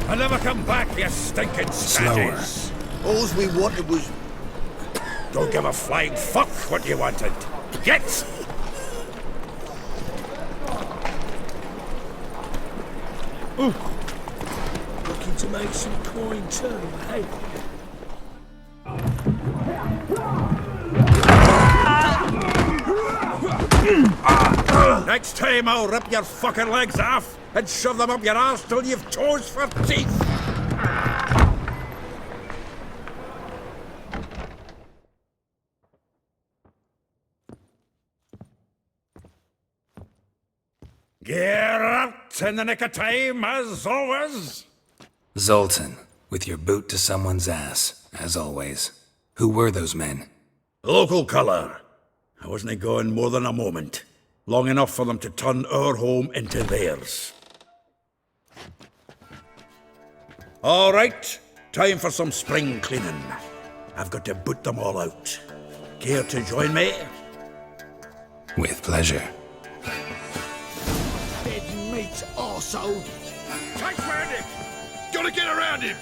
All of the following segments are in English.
I'll never come back, you stinking scratches. All we wanted was... Don't give a flying fuck what you wanted. Get! Ooh. Looking to make some coin too, hey? Next time I'll rip your fucking legs off and shove them up your arse till you've toes for teeth. Geralt in the nick of time, as always. Zoltan, with your boot to someone's ass, as always. Who were those men? Local colour. I wasn't gone more than a moment. Long enough for them to turn our home into theirs. All right, time for some spring cleaning. I've got to boot them all out. Care to join me? With pleasure. Dead meat, arsehole. Take round him! Gotta get around him!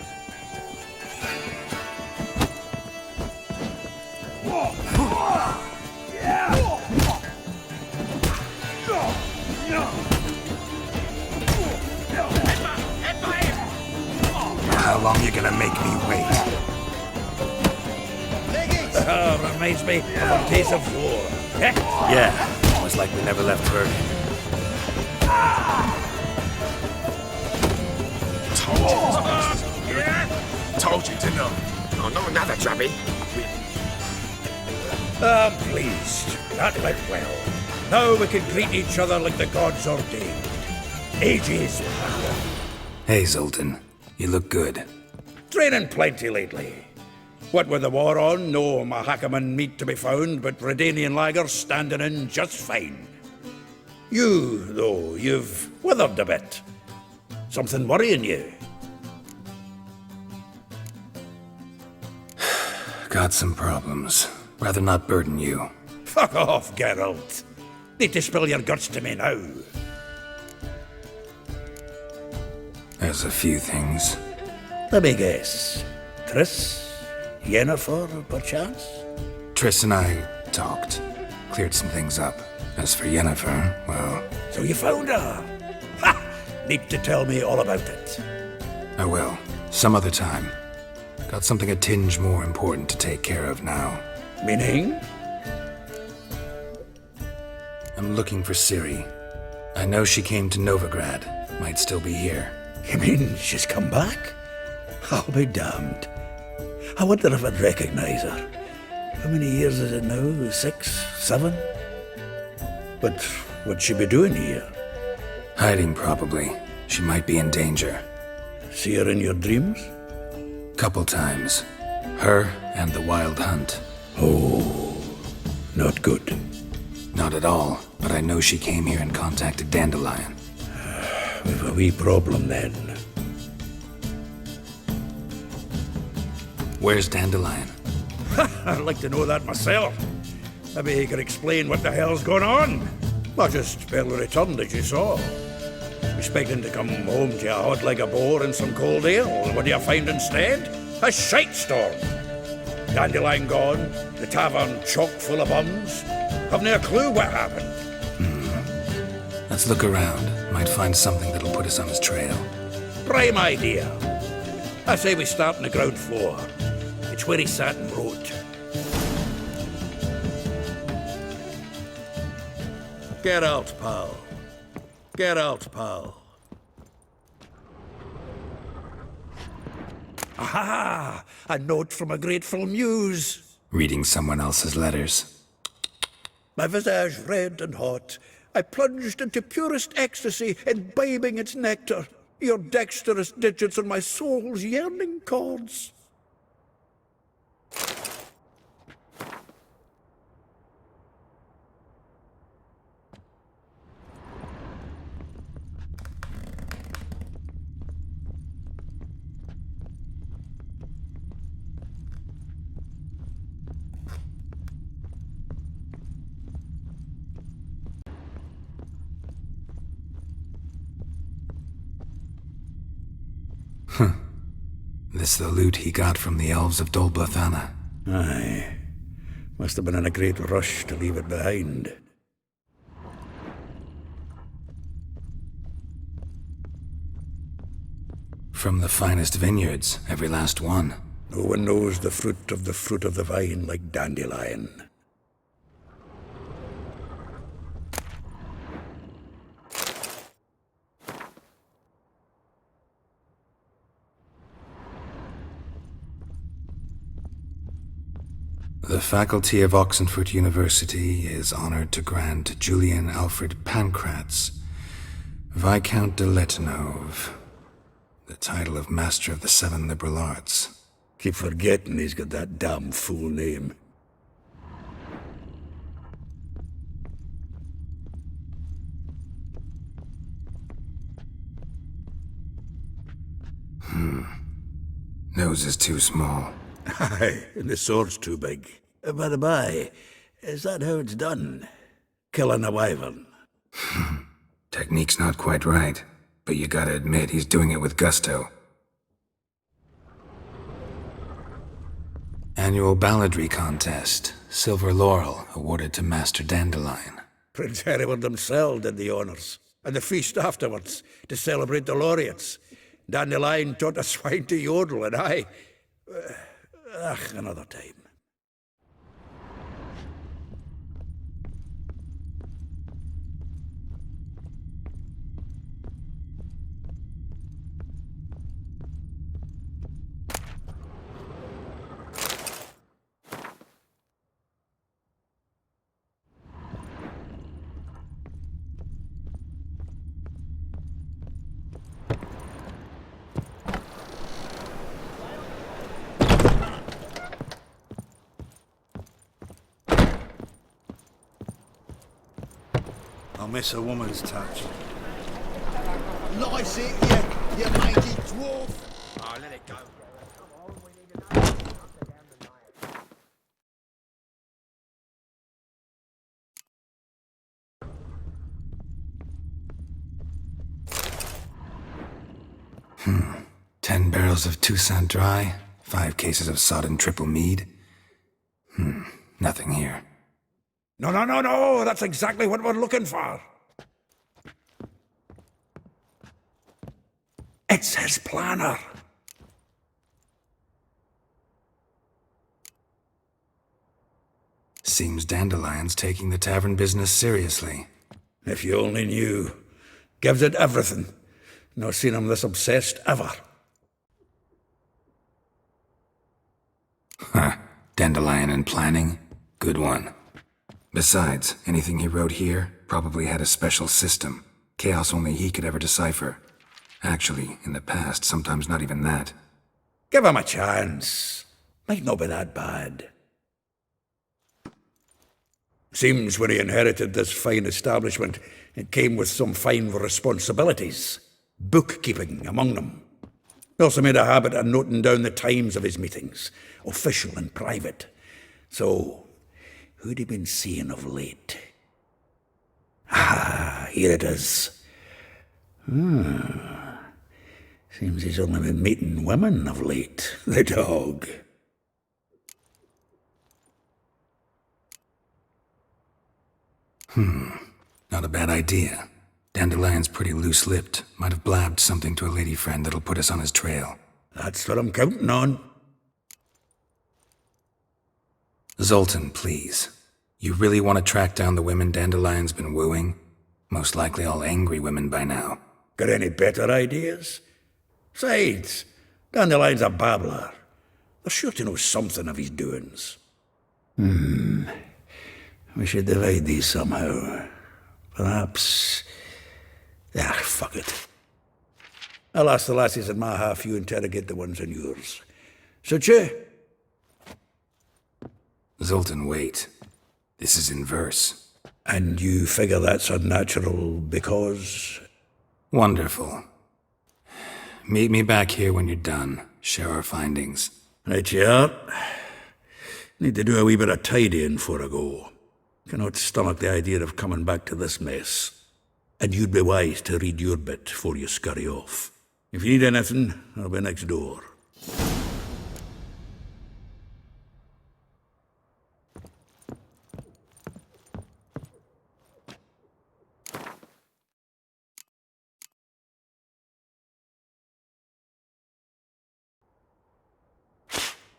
How long you gonna make me wait? Reminds me of a days of war. Yeah, was like we never left Bergen. Told you, didn't I? Oh, not another drubbing. I'm pleased. That went well. Now we can greet each other like the gods ordained. Ages past. Hey, Zoltan. You look good. Training plenty lately. What with the war on, no Mahakaman meat to be found, but Redanian lagers standing in just fine. You, though, you've withered a bit. Something worrying you? Got some problems. Rather not burden you. Fuck off, Geralt. Need to spill your guts to me now. There's a few things. Let me guess. Triss? Yennefer, perchance? Triss and I talked. Cleared some things up. As for Yennefer, well... So you found her? Ha! Need to tell me all about it. I will. Some other time. Got something a tinge more important to take care of now. Meaning? I'm looking for Ciri. I know she came to Novigrad. Might still be here. You mean she's come back? I'll be damned. I wonder if I'd recognize her. How many years is it now? 6, 7? But what'd she be doing here? Hiding, probably. She might be in danger. See her in your dreams? Couple times. Her and the Wild Hunt. Oh, not good. Not at all, but I know she came here and contacted Dandelion. We've a wee problem then. Where's Dandelion? I'd like to know that myself. Maybe he could explain what the hell's going on. I just barely returned, as you saw. Expecting to come home to a hot like a boar and some cold ale. What do you find instead? A shite storm. Dandelion gone, the tavern chock full of bums. Haven't a clue what happened. Let's look around. Might find something that'll put us on his trail. Prime idea. I say we start on the ground floor. It's where he sat and wrote. Get out, pal. Get out, pal. Aha! A note from a grateful muse. Reading someone else's letters. My visage red and hot, I plunged into purest ecstasy, imbibing its nectar. Your dexterous digits on my soul's yearning chords. This the loot he got from the elves of Dol Blathanna. Aye. Must have been in a great rush to leave it behind. From the finest vineyards, every last one. No one knows the fruit of the vine like Dandelion. The faculty of Oxenford University is honored to grant Julian Alfred Pancratz, Viscount de Lettenove, the title of Master of the Seven Liberal Arts. Keep forgetting he's got that damn full name. Nose is too small. Aye, and the sword's too big. By the by, is that how it's done? Killing a wyvern? Technique's not quite right, but you gotta admit he's doing it with gusto. Annual balladry contest. Silver laurel awarded to Master Dandelion. Prince Hereward himself did the honours, and the feast afterwards, to celebrate the laureates. Dandelion taught a swine to yodel, and I... another time. I'll miss a woman's touch. Lice it, you mangy dwarf! Oh, let it go. Hmm. 10 barrels of Toussaint Dry, 5 cases of sodden triple mead. Nothing here. No, that's exactly what we're looking for. It's his planner. Seems Dandelion's taking the tavern business seriously. If you only knew. Gives it everything. No seen him this obsessed ever. Huh. Dandelion and planning? Good one. Besides, anything he wrote here probably had a special system. Chaos only he could ever decipher. Actually, in the past, sometimes not even that. Give him a chance. Might not be that bad. Seems when he inherited this fine establishment, it came with some fine responsibilities. Bookkeeping among them. He also made a habit of noting down the times of his meetings, official and private. So, who'd he been seeing of late? Ah, here it is. Seems he's only been meeting women of late, the dog. Not a bad idea. Dandelion's pretty loose-lipped. Might have blabbed something to a lady friend that'll put us on his trail. That's what I'm counting on. Zoltan, please. You really want to track down the women Dandelion's been wooing? Most likely all angry women by now. Got any better ideas? Besides, Dandelion's a babbler. They're sure to know something of his doings. We should divide these somehow. Perhaps... fuck it. I'll ask the lassies in my half, you interrogate the ones in yours. Such you? Zoltan, wait. This is in verse. And you figure that's unnatural because... Wonderful. Meet me back here when you're done. Share our findings. Right you are. Need to do a wee bit of tidying before I go. Cannot stomach the idea of coming back to this mess. And you'd be wise to read your bit before you scurry off. If you need anything, I'll be next door.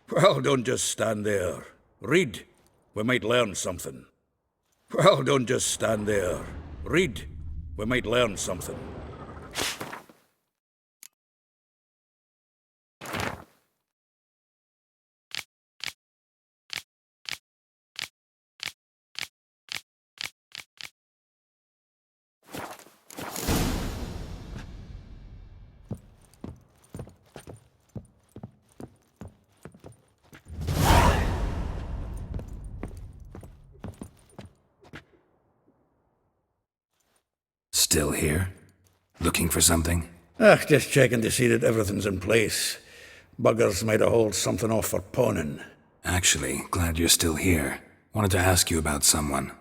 Well, don't just stand there. Read. We might learn something. Well, don't just stand there. Read. We might learn something. Still here? Looking for something? Just checking to see that everything's in place. Buggers might have hauled something off for pawning. Actually, glad you're still here. Wanted to ask you about someone.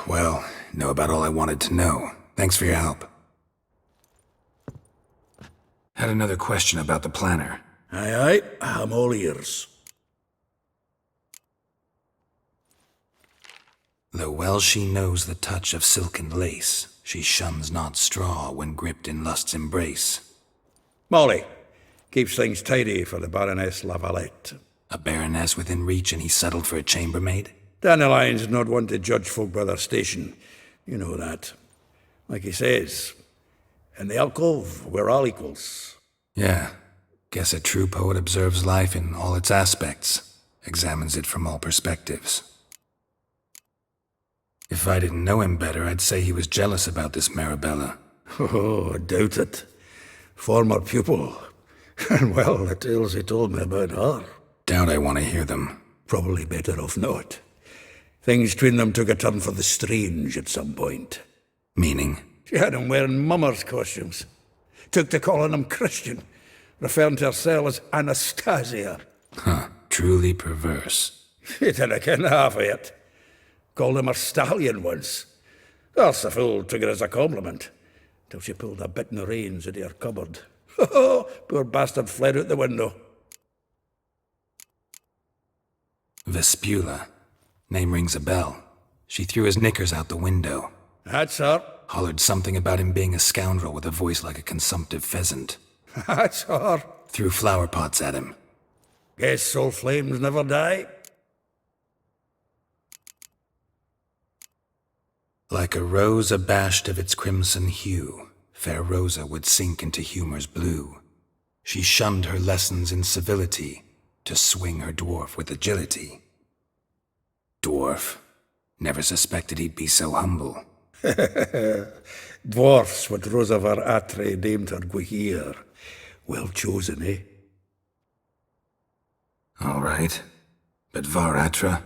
Well, know about all I wanted to know. Thanks for your help. Had another question about the planner. Aye, I'm all ears. Though well she knows the touch of silken lace, she shuns not straw when gripped in lust's embrace. Molly, keeps things tidy for the Baroness La Valette. A baroness within reach and he settled for a chambermaid? Dandelion's not one to judge folk by their station. You know that. Like he says, in the alcove, we're all equals. Yeah. Guess a true poet observes life in all its aspects, examines it from all perspectives. If I didn't know him better, I'd say he was jealous about this Marabella. Oh, I doubt it. Former pupil. And well, the tales he told me about her. Doubt I want to hear them. Probably better off not. Things between them took a turn for the strange at some point. Meaning? She had him wearing mummers' costumes. Took to calling him Christian, referring to herself as Anastasia. Huh, truly perverse. He didn't ken half of it. Called him her stallion once. Elsa fool took it as a compliment, till she pulled a bit in the reins into her cupboard. Poor bastard fled out the window. Vespula. Name rings a bell. She threw his knickers out the window. That's her. Hollered something about him being a scoundrel with a voice like a consumptive pheasant. That's her. Threw flower pots at him. Guess soul flames never die. Like a rose abashed of its crimson hue, fair Rosa would sink into humor's blue. She shunned her lessons in civility, to swing her dwarf with agility. Dwarf. Never suspected he'd be so humble. Dwarfs what Rosa var Attre named her Guihir. Well chosen, eh? All right. But var Attre?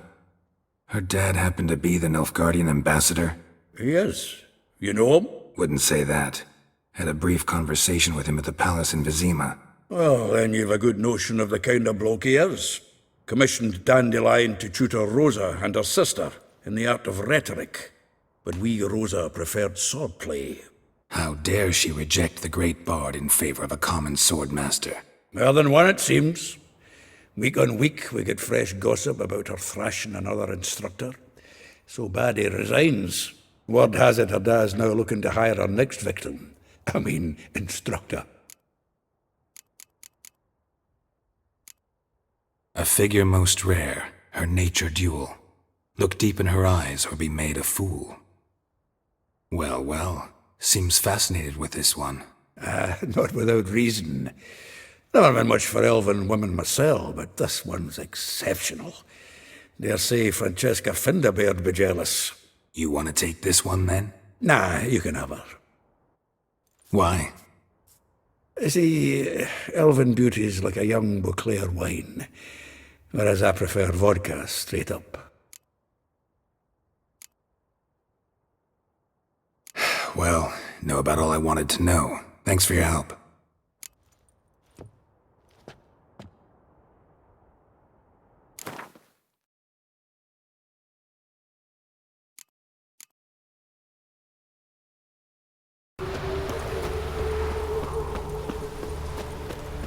Her dad happened to be the Nilfgaardian ambassador? He is. You know him? Wouldn't say that. Had a brief conversation with him at the palace in Vizima. Well, then you've a good notion of the kind of bloke he is. Commissioned Dandelion to tutor Rosa and her sister in the art of rhetoric. But we, Rosa, preferred swordplay. How dare she reject the great bard in favor of a common swordmaster? More than one, it seems. Week on week, we get fresh gossip about her thrashing another instructor. So bad he resigns. Word has it her dad's now looking to hire her next victim. I mean, instructor. A figure most rare, her nature dual. Look deep in her eyes or be made a fool. Well, well, seems fascinated with this one. Not without reason. Never been much for elven women myself, but this one's exceptional. Dare say Francesca Finderbeard be jealous. You want to take this one, then? Nah, you can have her. Why? See, elven beauty's like a young Beauclair wine, whereas I prefer vodka straight up. Well, know about all I wanted to know. Thanks for your help.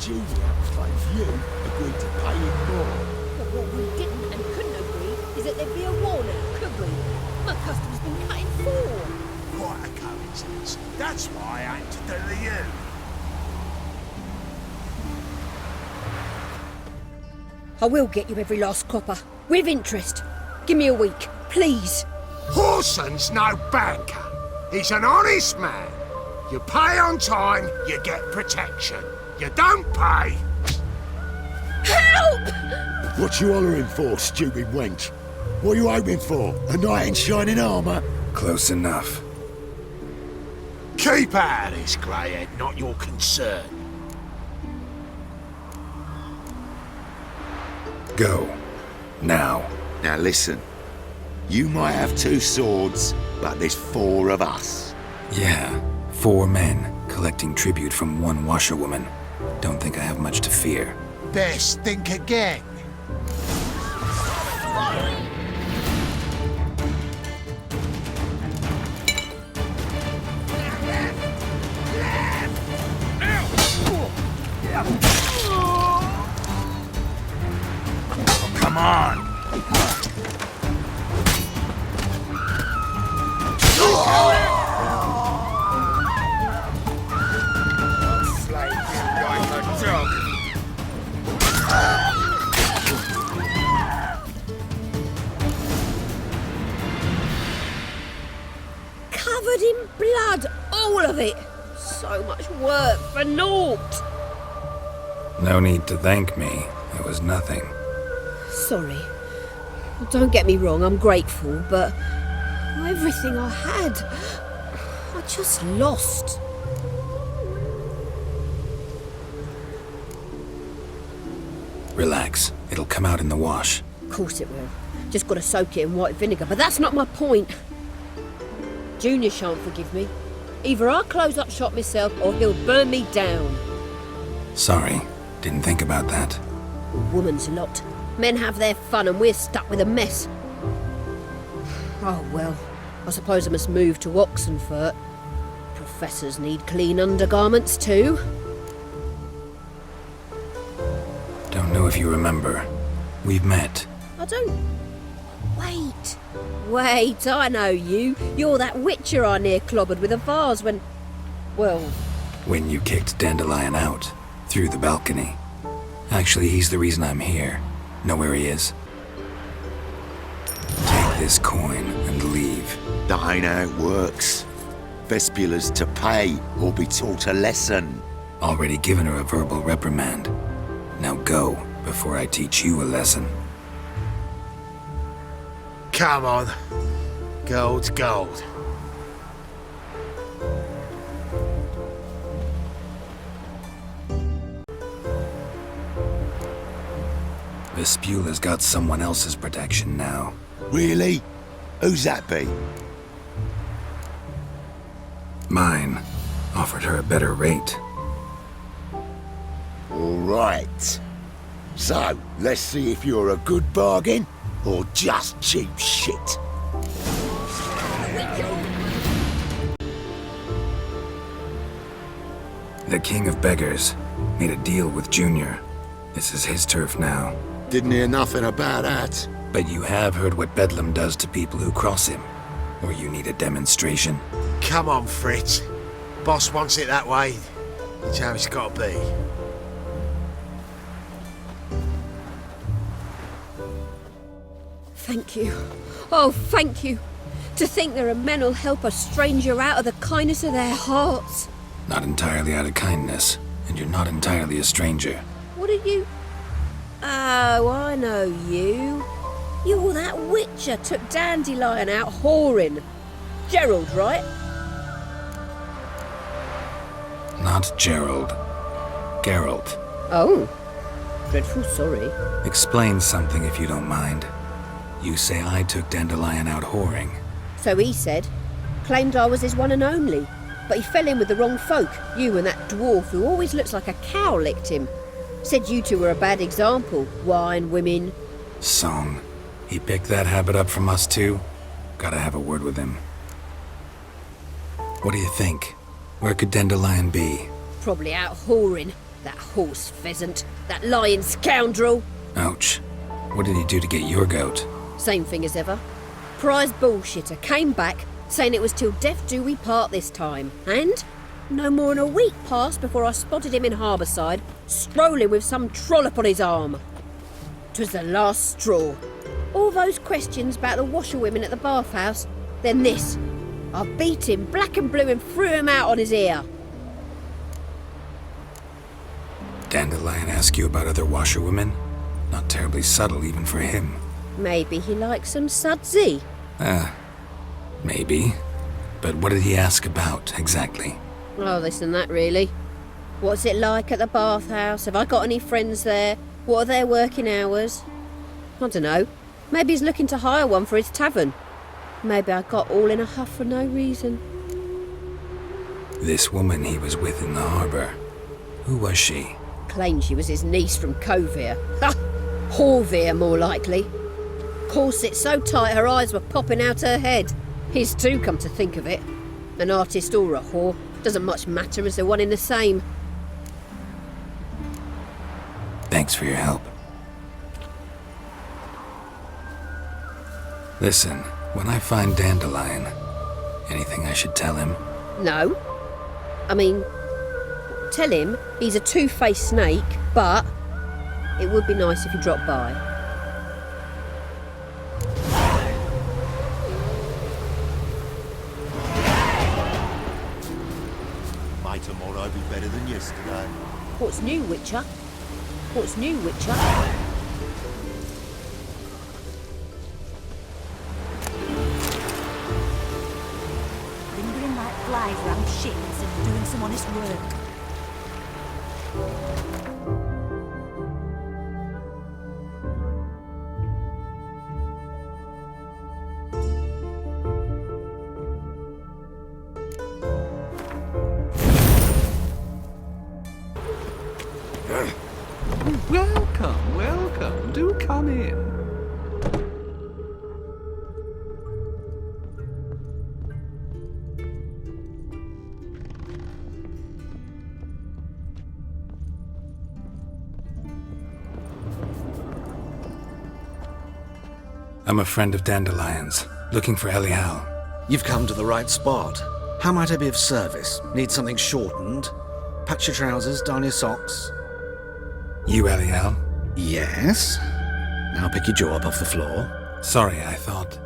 Junior gave you agreed to pay him more. But what we didn't and couldn't agree is that there'd be a warning, could we? My custom's been cut in four. Quite a coincidence. That's why I aim to do to you. I will get you every last copper, with interest. Give me a week, please. Whoreson's no banker. He's an honest man. You pay on time, you get protection. You don't pay. Help! What you hollering for, stupid wench? What you hoping for? A knight in shining armour? Close enough. Keep out of this, greyhead, not your concern. Go. Now. Now listen. You might have two swords, but there's four of us. Yeah, 4 men collecting tribute from one washerwoman. Don't think I have much to fear. Best think again. Come on! Covered in blood, all of it. So much work for naught. No need to thank me. It was nothing. Sorry. Well, don't get me wrong, I'm grateful, but everything I had, I just lost. Relax. It'll come out in the wash. Of course it will. Just gotta soak it in white vinegar, but that's not my point. Junior shan't forgive me. Either I'll close up shop myself or he'll burn me down. Sorry. Didn't think about that. Woman's lot. Men have their fun and we're stuck with a mess. Oh well, I suppose I must move to Oxenfurt. Professors need clean undergarments too. Don't know if you remember. We've met. I don't... Wait, I know you. You're that witcher I near clobbered with a vase when... Well... When you kicked Dandelion out. Through the balcony. Actually, he's the reason I'm here. Know where he is? Take this coin and leave. That ain't how it works. Vespula's to pay or be taught a lesson. Already given her a verbal reprimand. Now go, before I teach you a lesson. Come on. Gold's gold. Vespula's got someone else's protection now. Really? Who's that be? Mine. Offered her a better rate. All right. So, let's see if you're a good bargain or just cheap shit. The King of Beggars made a deal with Junior. This is his turf now. Didn't hear nothing about that. But you have heard what Bedlam does to people who cross him. Or you need a demonstration. Come on, Fritz. Boss wants it that way. It's how it's got to be. Thank you. Oh, thank you. To think there are men who'll help a stranger out of the kindness of their hearts. Not entirely out of kindness, and you're not entirely a stranger. What are you... Oh, I know you. You're that witcher took Dandelion out whoring. Geralt, right? Not Gerald. Geralt. Oh. Dreadful sorry. Explain something if you don't mind. You say I took Dandelion out whoring. So he said. Claimed I was his one and only. But he fell in with the wrong folk. You and that dwarf who always looks like a cow licked him. Said you two were a bad example. Wine, women. Song. He picked that habit up from us too? Gotta have a word with him. What do you think? Where could Dandelion be? Probably out whoring. That horse pheasant, that lying scoundrel. Ouch. What did he do to get your goat? Same thing as ever. Prize bullshitter came back saying it was till death do we part this time. And no more than a week passed before I spotted him in Harbourside, strolling with some trollop on his arm. 'Twas the last straw. All those questions about the washerwomen at the bathhouse, then this. I beat him black and blue and threw him out on his ear. Dandelion ask you about other washerwomen? Not terribly subtle even for him. Maybe he likes some sudsy. Maybe. But what did he ask about, exactly? Oh, this and that, really. What's it like at the bathhouse? Have I got any friends there? What are their working hours? I don't know. Maybe he's looking to hire one for his tavern. Maybe I got all in a huff for no reason. This woman he was with in the harbour. Who was she? Claimed she was his niece from Covere. Ha! Horvere, more likely. Corset so tight her eyes were popping out her head. His too, come to think of it. An artist or a whore. Doesn't much matter as they're one in the same. Thanks for your help. Listen, when I find Dandelion, anything I should tell him? No. I mean, tell him he's a two-faced snake, but it would be nice if he dropped by. May tomorrow be better than yesterday. What's new, Witcher? What's new, Witcher? Lingering like flies round shit instead of doing some honest work. Welcome, welcome. Do come in. I'm a friend of Dandelion's, looking for Elihal. You've come to the right spot. How might I be of service? Need something shortened? Patch your trousers, darn your socks. You Elihal? Yes? Now pick your jaw up off the floor. Sorry, I thought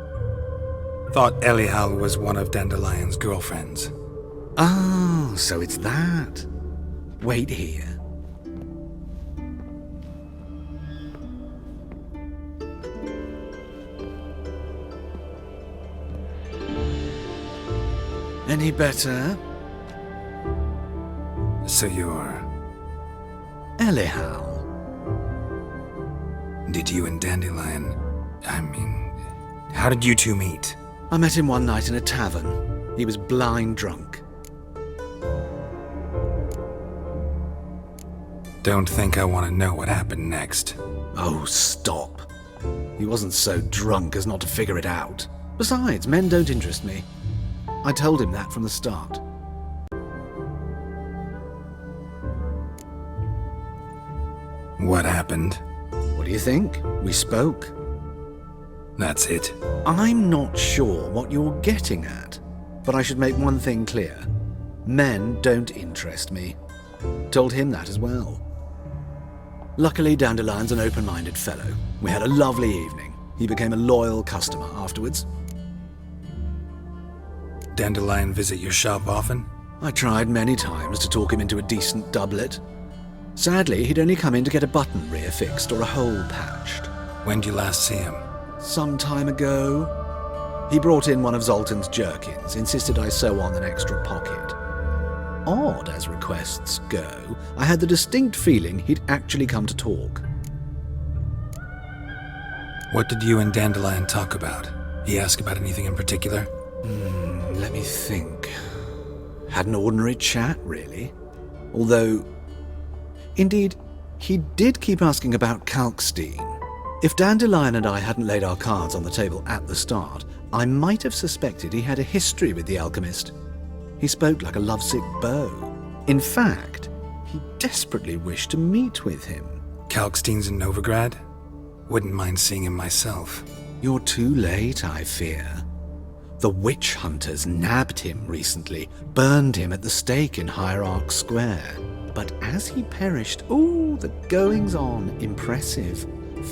Elihal was one of Dandelion's girlfriends. Oh, so it's that. Wait here. Any better? So you're... Elihal. Did you and Dandelion... how did you two meet? I met him one night in a tavern. He was blind drunk. Don't think I want to know what happened next. Oh, stop. He wasn't so drunk as not to figure it out. Besides, men don't interest me. I told him that from the start. What happened? What do you think? We spoke. That's it. I'm not sure what you're getting at, but I should make one thing clear. Men don't interest me. Told him that as well. Luckily, Dandelion's an open-minded fellow. We had a lovely evening. He became a loyal customer afterwards. Dandelion visit your shop often? I tried many times to talk him into a decent doublet. Sadly, he'd only come in to get a button rear fixed or a hole patched. When did you last see him? Some time ago. He brought in one of Zoltan's jerkins, insisted I sew on an extra pocket. Odd as requests go, I had the distinct feeling he'd actually come to talk. What did you and Dandelion talk about? He ask about anything in particular? Let me think. Had an ordinary chat, really. Although, indeed, he did keep asking about Kalkstein. If Dandelion and I hadn't laid our cards on the table at the start, I might have suspected he had a history with the alchemist. He spoke like a lovesick beau. In fact, he desperately wish to meet with him. Kalkstein's in Novigrad? Wouldn't mind seeing him myself. You're too late, I fear. The witch hunters nabbed him recently, burned him at the stake in Hierarch Square. But as he perished, the goings-on impressive.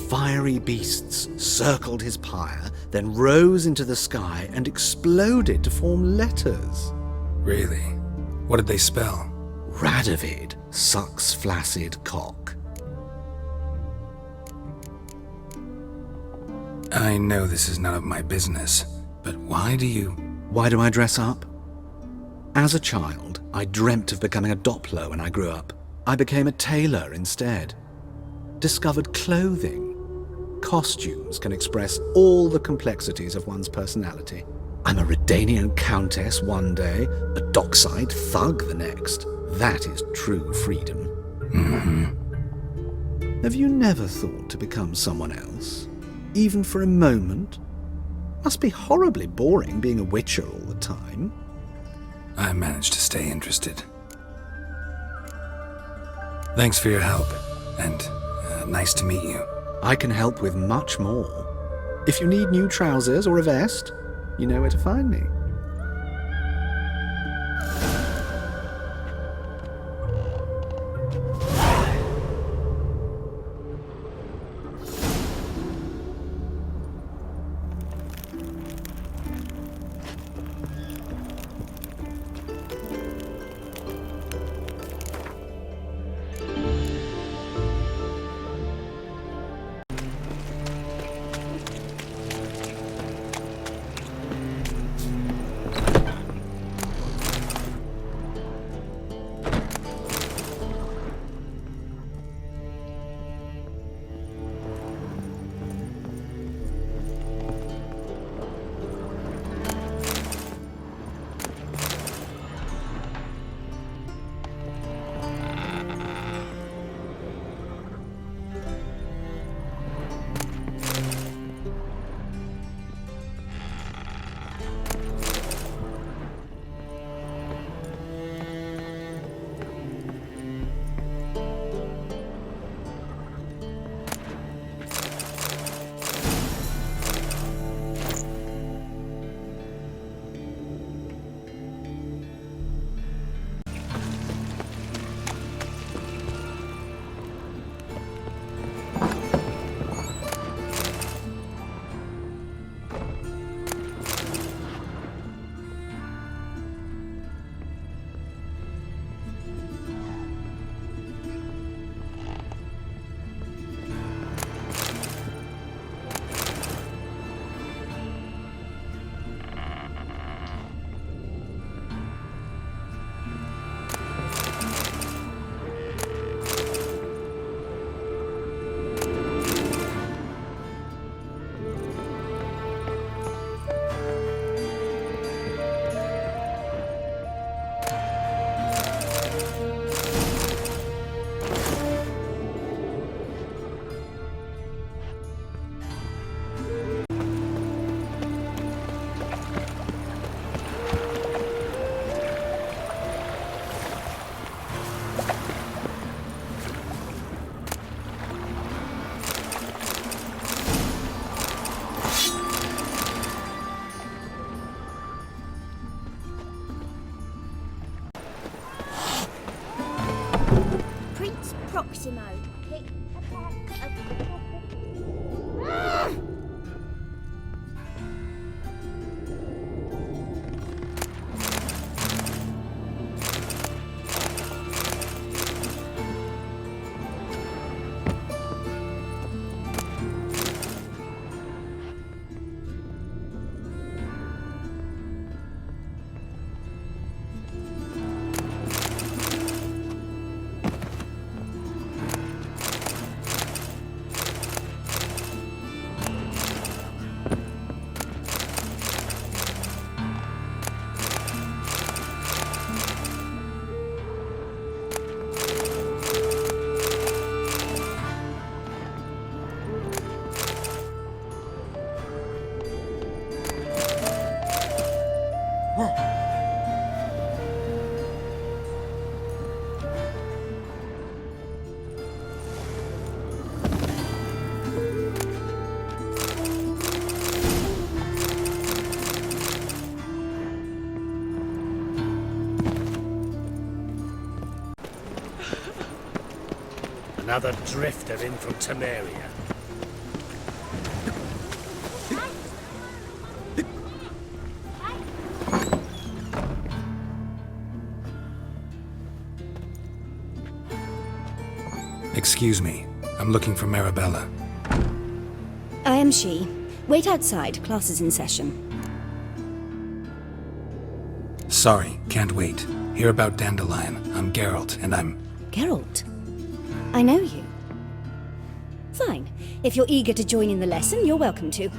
Fiery beasts circled his pyre, then rose into the sky and exploded to form letters. Really? What did they spell? Radovid sucks flaccid cock. I know this is none of my business, but why do I dress up? As a child, I dreamt of becoming a Doppler when I grew up. I became a tailor instead. Discovered clothing. Costumes can express all the complexities of one's personality. I'm a Redanian countess one day, a dockside thug the next. That is true freedom. Mm-hmm. Have you never thought to become someone else? Even for a moment? Must be horribly boring being a witcher all the time. I managed to stay interested. Thanks for your help, and nice to meet you. I can help with much more. If you need new trousers or a vest, you know where to find me. Proximo. Pick a pack of... Another drifter in from Temeria. Excuse me. I'm looking for Marabella. I am she. Wait outside. Class is in session. Sorry, can't wait. Hear about Dandelion. I'm Geralt, and I'm... Geralt? I know you. Fine. If you're eager to join in the lesson, you're welcome to.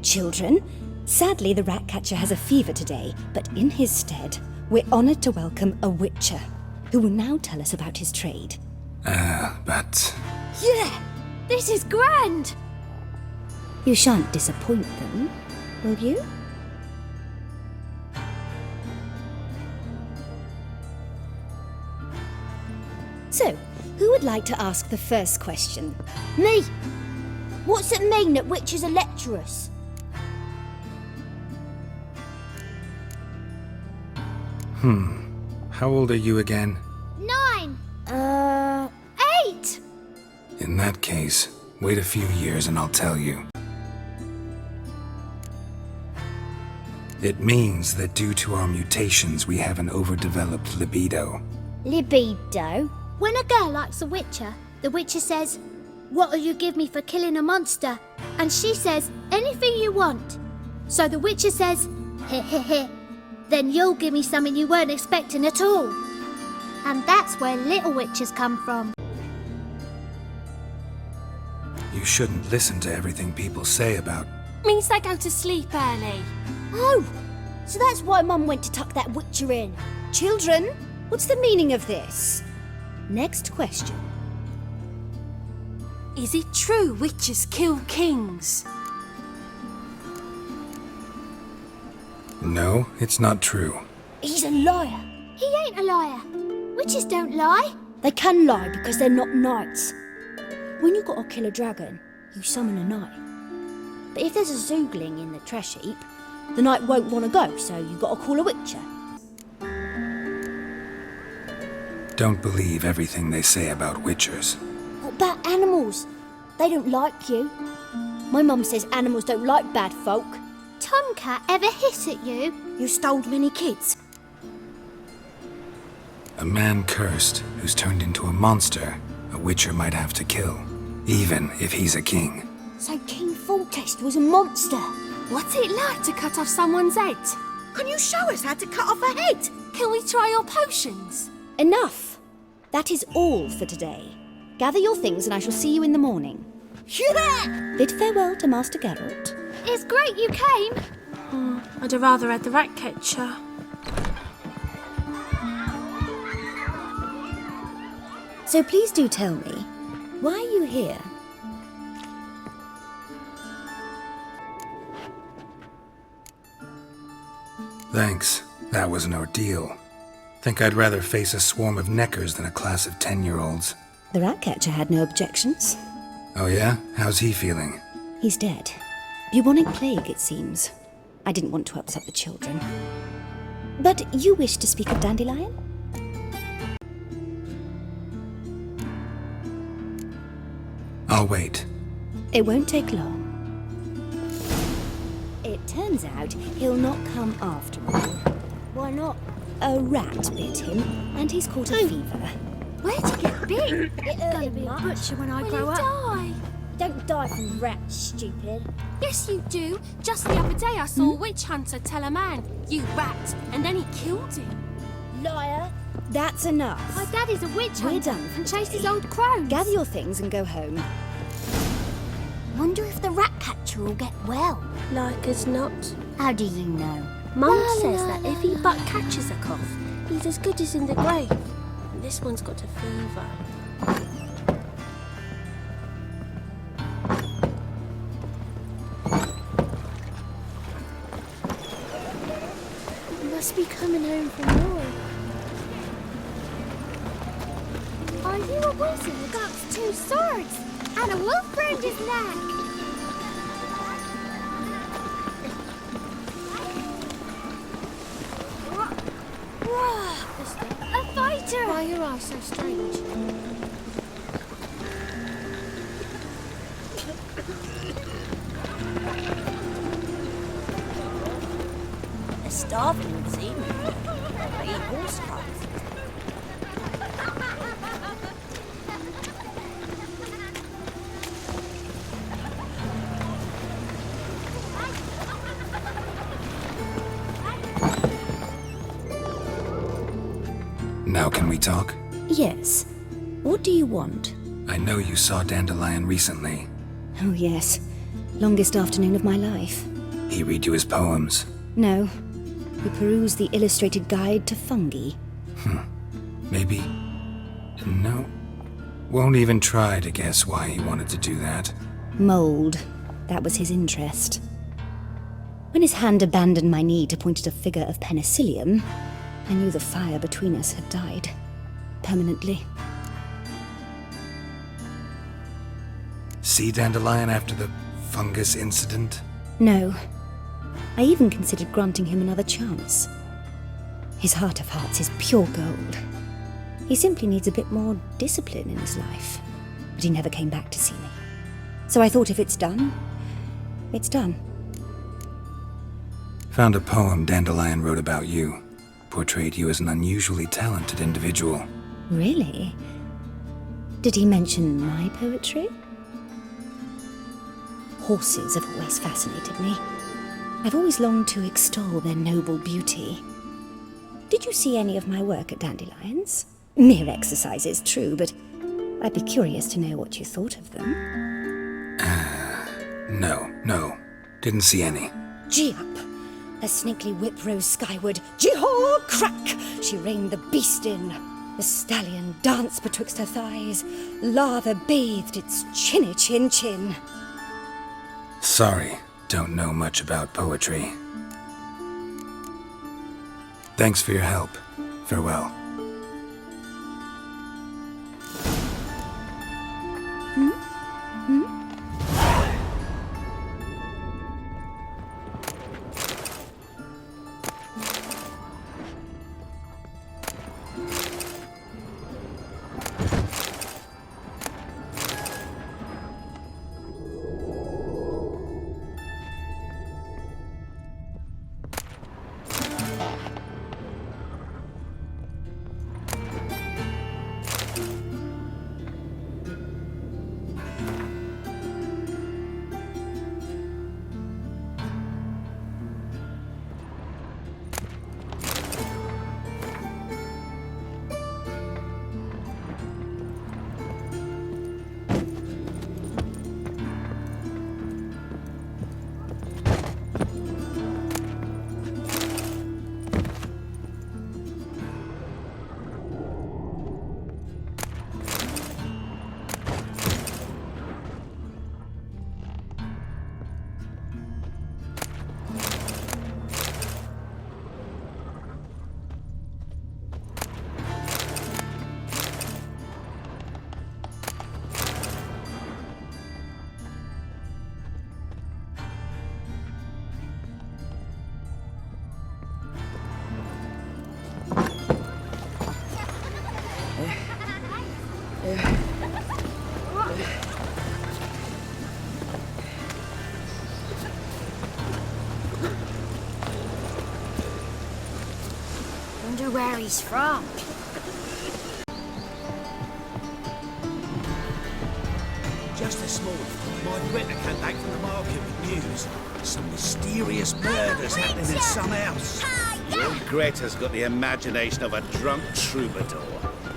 Children, sadly the Ratcatcher has a fever today, but in his stead, we're honoured to welcome a Witcher, who will now tell us about his trade. But... Yeah! This is grand! You shan't disappoint them, will you? So, who would like to ask the first question? Me! What's it mean that witches are lecturers? How old are you again? 9! 8! In that case, wait a few years and I'll tell you. It means that due to our mutations, we have an overdeveloped libido. Libido? When a girl likes a witcher, the witcher says, "What'll you give me for killing a monster?" And she says, "Anything you want." So the witcher says, "Heh heh heh. Then you'll give me something you weren't expecting at all." And that's where little witches come from. You shouldn't listen to everything people say about... Means they go to sleep early. Oh, so that's why Mum went to tuck that witcher in. Children, what's the meaning of this? Next question. Is it true witches kill kings? No, it's not true. He's a liar. He ain't a liar. Witches don't lie. They can lie because they're not knights. When you gotta kill a dragon, you summon a knight. But if there's a zoogling in the trash heap, the knight won't want to go, so you gotta call a witcher. Don't believe everything they say about witchers. What about animals? They don't like you. My mum says animals don't like bad folk. Tomcat ever hiss at you? You stole many kids. A man cursed who's turned into a monster, a witcher might have to kill, even if he's a king. So King Foltest was a monster. What's it like to cut off someone's head? Can you show us how to cut off a head? Can we try your potions? Enough. That is all for today. Gather your things and I shall see you in the morning. Yeah! Bid farewell to Master Geralt. It's great you came. I'd have rather had the Ratcatcher. So please do tell me, why are you here? Thanks. That was an ordeal. Think I'd rather face a swarm of neckers than a class of 10-year-olds. The Ratcatcher had no objections. Oh yeah? How's he feeling? He's dead. Bubonic plague, it seems. I didn't want to upset the children. But you wish to speak of Dandelion? I'll wait. It won't take long. It turns out he'll not come after all. Why not? A rat bit him, and he's caught a fever. Where'd he get bit? It's gonna be a butcher when I grow up. Die? Don't die from rats, stupid. Yes, you do. Just the other day I saw a witch hunter tell a man, "You rat," and then he killed him. Liar. That's enough. My dad is a witch We're hunter done for and chased his today. old crones. Gather your things and go home. Wonder if the Ratcatcher will get well. Like as not. How do you know? Mum says that if he but catches a cough, he's as good as in the grave. And this one's got a fever. He must be coming home from war. Are you a wizard? Got 2 swords and a wolf round his neck. A fighter! Why are your eyes so strange? starving, it would seem. I eat horse cocks. Now can we talk? Yes. What do you want? I know you saw Dandelion recently. Oh, yes. Longest afternoon of my life. He read you his poems? No. We perused the illustrated guide to fungi. Maybe... No. Won't even try to guess why he wanted to do that. Mold. That was his interest. When his hand abandoned my knee to point at a figure of penicillium, I knew the fire between us had died. Permanently. See Dandelion after the fungus incident? No. I even considered granting him another chance. His heart of hearts is pure gold. He simply needs a bit more discipline in his life. But he never came back to see me. So I thought if it's done, it's done. Found a poem Dandelion wrote about you. Portrayed you as an unusually talented individual. Really? Did he mention my poetry? Horses have always fascinated me. I've always longed to extol their noble beauty. Did you see any of my work at Dandelion's? Mere exercises, true, but I'd be curious to know what you thought of them. No. Didn't see any. Gee up! A snaky whip rose skyward. Jee-haw! Crack! She reined the beast in. The stallion danced betwixt her thighs. Lava bathed its chinny chin. Sorry, don't know much about poetry. Thanks for your help. Farewell. Wonder where he's from. Just this morning, my Britta came back from the market with news. Some mysterious murders happening in some house. Your Greta's got the imagination of a drunk troubadour.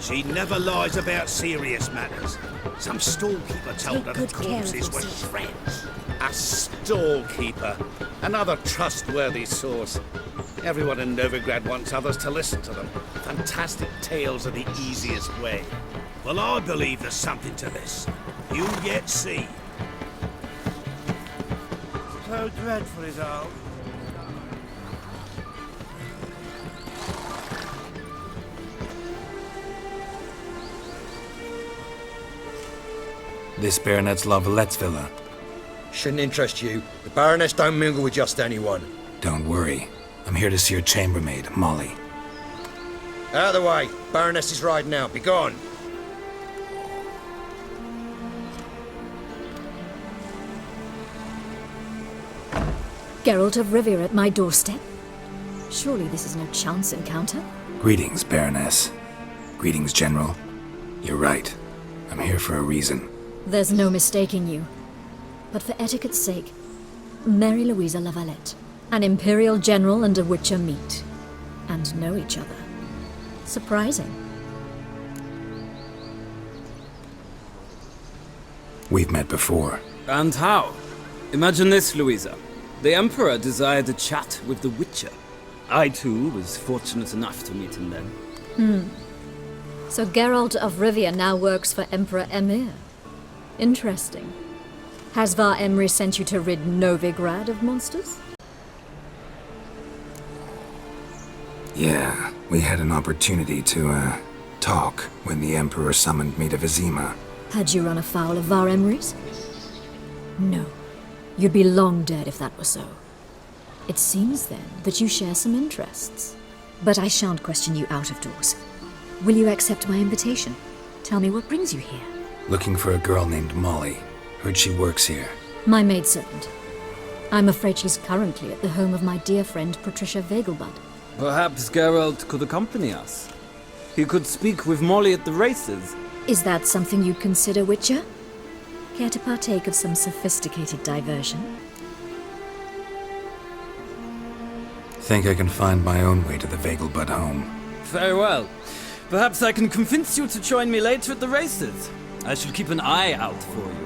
She never lies about serious matters. Some storekeeper told her the corpses were friends. A storekeeper? Another trustworthy source. Everyone in Novigrad wants others to listen to them. Fantastic tales are the easiest way. Well, I believe there's something to this. You'll yet see. So dreadful is all. This baronet's La Valette's villa. Shouldn't interest you. The Baroness don't mingle with just anyone. Don't worry. I'm here to see your chambermaid, Molly. Out of the way. Baroness is riding out. Be gone. Geralt of Rivia at my doorstep? Surely this is no chance encounter? Greetings, Baroness. Greetings, General. You're right. I'm here for a reason. There's no mistaking you. But for etiquette's sake, Mary Louisa la Valette, an Imperial General and a Witcher meet, and know each other. Surprising. We've met before. And how? Imagine this, Louisa. The Emperor desired a chat with the Witcher. I, too, was fortunate enough to meet him then. So Geralt of Rivia now works for Emperor Emir. Interesting. Has Var Emry sent you to rid Novigrad of monsters? Yeah, we had an opportunity to, talk when the Emperor summoned me to Vizima. Had you run afoul of Var Emrys? No. You'd be long dead if that were so. It seems, then, that you share some interests. But I shan't question you out of doors. Will you accept my invitation? Tell me what brings you here. Looking for a girl named Molly. Heard she works here. My maidservant. I'm afraid she's currently at the home of my dear friend Patricia VEGELBUD. Perhaps Geralt could accompany us. He could speak with Molly at the races. Is that something you'd consider, Witcher? Care to partake of some sophisticated diversion? Think I can find my own way to the VEGELBUD home. Very well. Perhaps I can convince you to join me later at the races. I shall keep an eye out for you.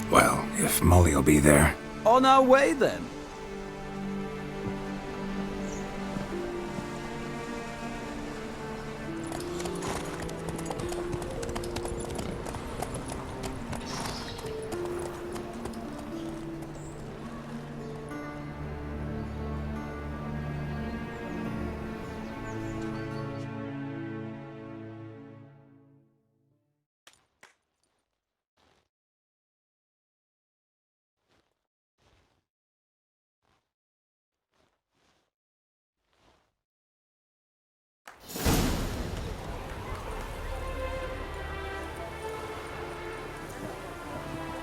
Well, if Molly'll be there. On our way, then.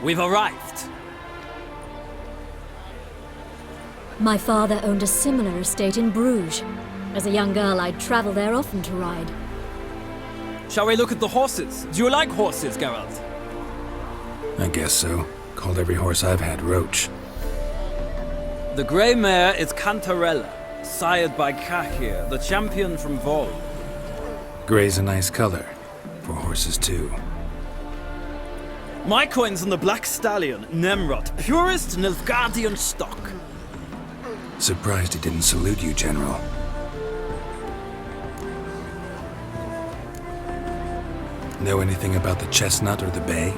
We've arrived. My father owned a similar estate in Bruges. As a young girl, I'd travel there often to ride. Shall we look at the horses? Do you like horses, Geralt? I guess so. Called every horse I've had Roach. The grey mare is Cantarella, sired by Cahir, the champion from Vol. Grey's a nice color. For horses, too. My coin's on the Black Stallion, Nemrod, purest Nilfgaardian stock. Surprised he didn't salute you, General. Know anything about the chestnut or the bay?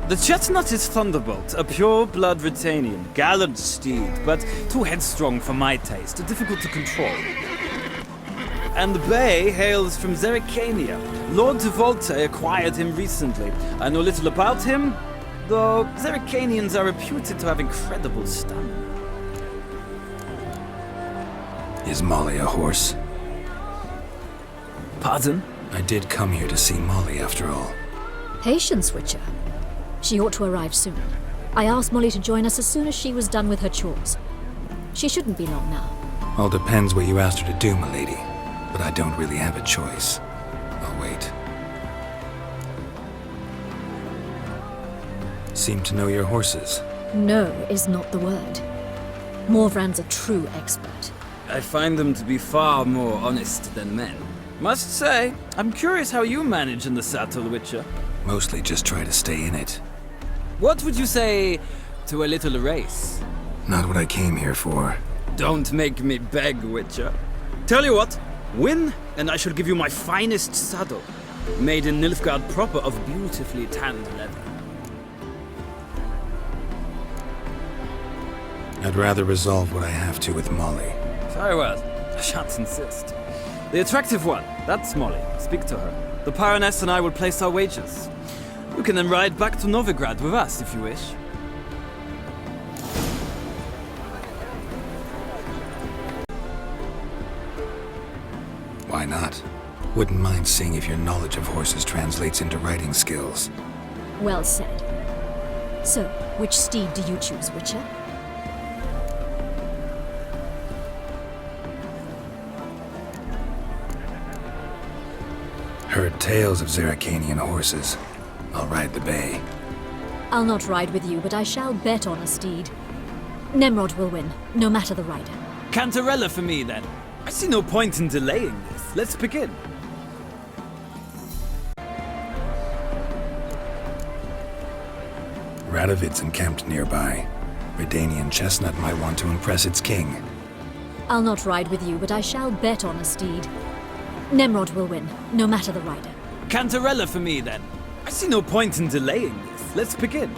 The chestnut is Thunderbolt, a pure-blood Retanian, gallant steed, but too headstrong for my taste, difficult to control. And the bay hails from Zerrikania. Lord de Volte acquired him recently. I know little about him, though Zerrikanians are reputed to have incredible stamina. Is Molly a horse? Pardon? I did come here to see Molly, after all. Patience, Witcher. She ought to arrive soon. I asked Molly to join us as soon as she was done with her chores. She shouldn't be long now. All depends what you asked her to do, milady. But I don't really have a choice. I'll wait. Seem to know your horses. No is not the word. Morvran's a true expert. I find them to be far more honest than men. Must say, I'm curious how you manage in the saddle, Witcher. Mostly just try to stay in it. What would you say to a little race? Not what I came here for. Don't make me beg, Witcher. Tell you what, win, and I shall give you my finest saddle, made in Nilfgaard proper of beautifully tanned leather. I'd rather resolve what I have to with Molly. Very well, I shan't insist. The attractive one, that's Molly. Speak to her. The Baroness and I will place our wagers. You can then ride back to Novigrad with us if you wish. Why not? Wouldn't mind seeing if your knowledge of horses translates into riding skills. Well said. So, which steed do you choose, Witcher? Heard tales of Zeracanian horses. I'll ride the bay. I'll not ride with you, but I shall bet on a steed. Nemrod will win, no matter the rider. Cantarella for me, then. I see no point in delaying this. Let's begin. Radovid's encamped nearby. Redanian chestnut might want to impress its king. I'll not ride with you, but I shall bet on a steed. Nemrod will win, no matter the rider. Cantarella for me, then. I see no point in delaying this. Let's begin.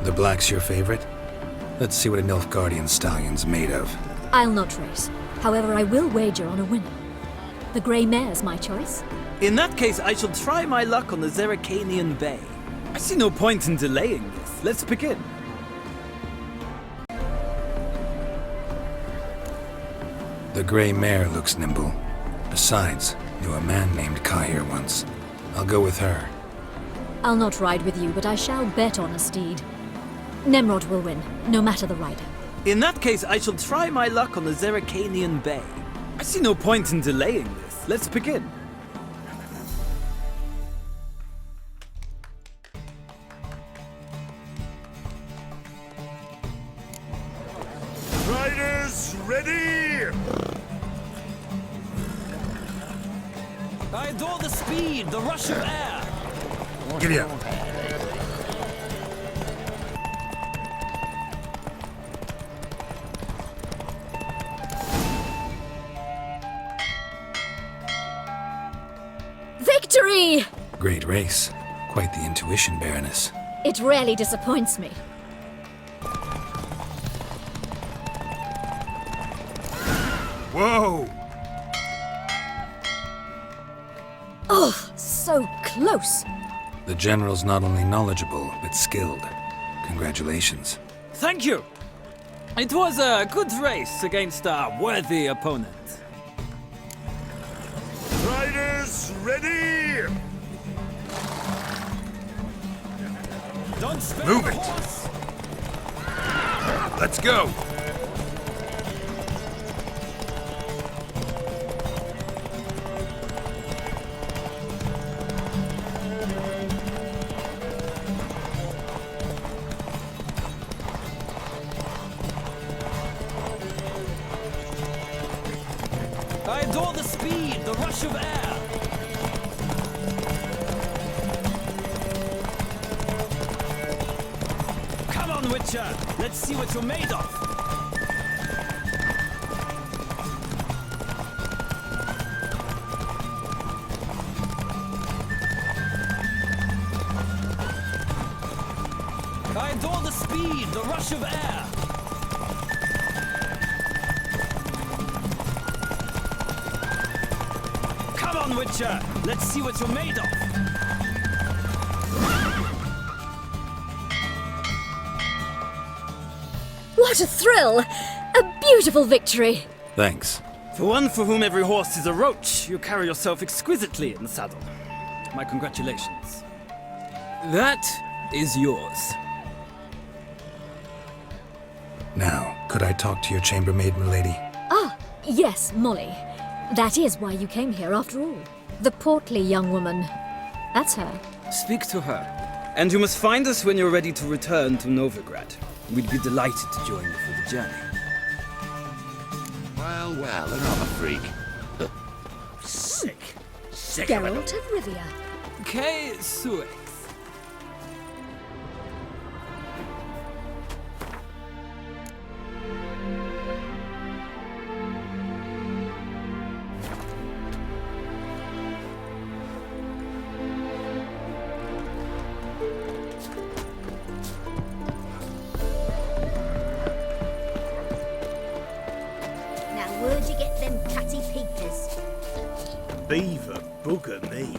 The black's your favorite? Let's see what a Nilfgaardian stallion's made of. I'll not race. However, I will wager on a winner. The grey mare's my choice. In that case, I shall try my luck on the Zeracanian Bay. I see no point in delaying this. Let's begin. The grey mare looks nimble. Besides, knew a man named Kahir once. I'll go with her. I'll not ride with you, but I shall bet on a steed. Nemrod will win, no matter the rider. In that case, I shall try my luck on the Zeracanian Bay. I see no point in delaying this. Let's begin. Riders, ready! I adore the speed, the rush of air. Giddy up. Victory! Great race. Quite the intuition, Baroness. It rarely disappoints me. Whoa! Oh, so close. The general's not only knowledgeable, but skilled. Congratulations. Thank you. It was a good race against a worthy opponent. Riders, ready! Don't spare Move the it. horse. Let's go! I adore the speed, the rush of air. Come on, Witcher. Let's see what you're made of. I adore the speed, the rush of air. Come on, Witcher. Let's see what you're made of. What a thrill! A beautiful victory! Thanks. For one for whom every horse is a roach, you carry yourself exquisitely in the saddle. My congratulations. That is yours. Now, could I talk to your chambermaid, milady? Ah, yes, Molly. That is why you came here after all. The portly young woman. That's her. Speak to her. And you must find us when you're ready to return to Novigrad. We'd be delighted to join you for the journey. Well, another freak. Sick. Geralt of Rivia. K. Suex. Where'd you get them catty peepers? Beaver bugger me.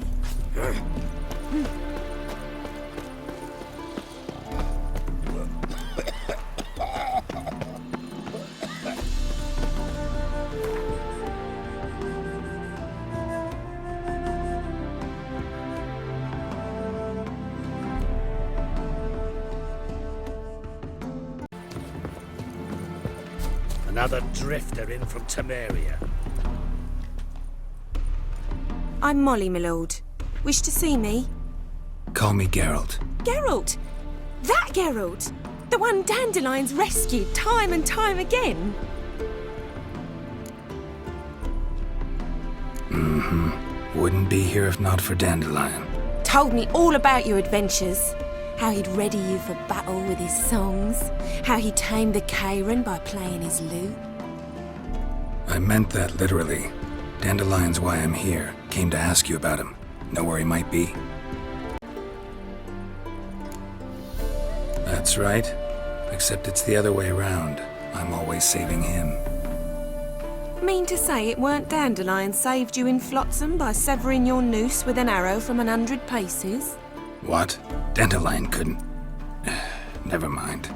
Another drifter in from Temeria. I'm Molly, my lord. Wish to see me? Call me Geralt. Geralt! That Geralt! The one Dandelion's rescued time and time again. Wouldn't be here if not for Dandelion. Told me all about your adventures. How he'd ready you for battle with his songs. How he tamed the Karen by playing his lute. I meant that literally. Dandelion's why I'm here. Came to ask you about him. Know where he might be? That's right. Except it's the other way around. I'm always saving him. Mean to say it weren't Dandelion saved you in Flotsam by severing your noose with an arrow from 100 paces? What? Dandelion couldn't... Never mind.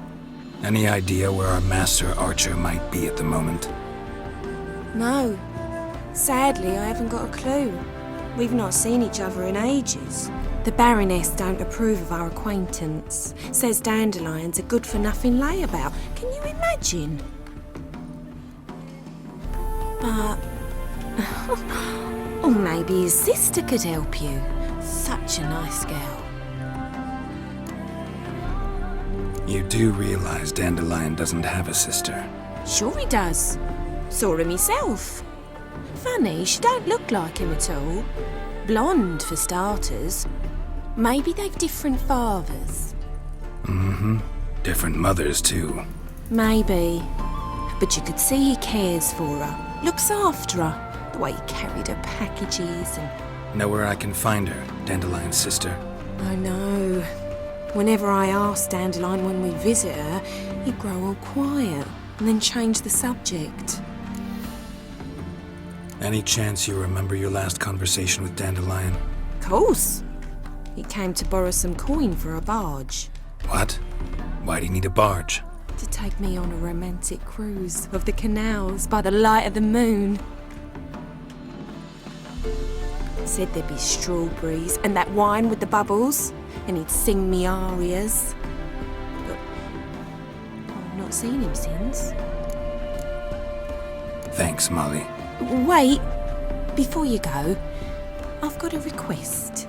Any idea where our master archer might be at the moment? No. Sadly, I haven't got a clue. We've not seen each other in ages. The Baroness don't approve of our acquaintance. Says Dandelion's a good-for-nothing layabout. Can you imagine? But... or maybe his sister could help you. Such a nice girl. You do realize Dandelion doesn't have a sister? Sure he does. Saw her myself. Funny, she don't look like him at all. Blonde, for starters. Maybe they've different fathers. Different mothers, too. Maybe. But you could see he cares for her. Looks after her. The way he carried her packages and... Know where I can find her, Dandelion's sister? I know. Whenever I ask Dandelion when we visit her, he'd grow all quiet and then change the subject. Any chance you remember your last conversation with Dandelion? Course. He came to borrow some coin for a barge. What? Why'd he need a barge? To take me on a romantic cruise of the canals by the light of the moon. Said there'd be strawberries and that wine with the bubbles, and he'd sing me arias. But I've not seen him since. Thanks, Molly. Wait, before you go, I've got a request.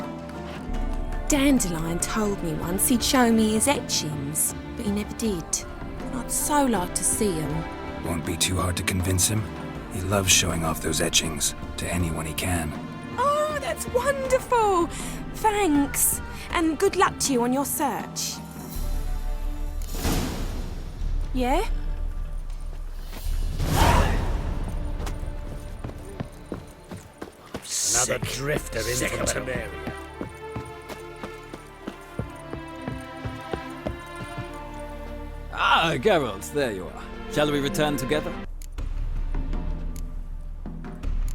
Dandelion told me once he'd show me his etchings, but he never did. I'd so like to see them. Won't be too hard to convince him. He loves showing off those etchings to anyone he can. Oh, that's wonderful! Thanks, and good luck to you on your search. Yeah? Another drifter in from Temeria. Ah, Geralt, there you are. Shall we return together?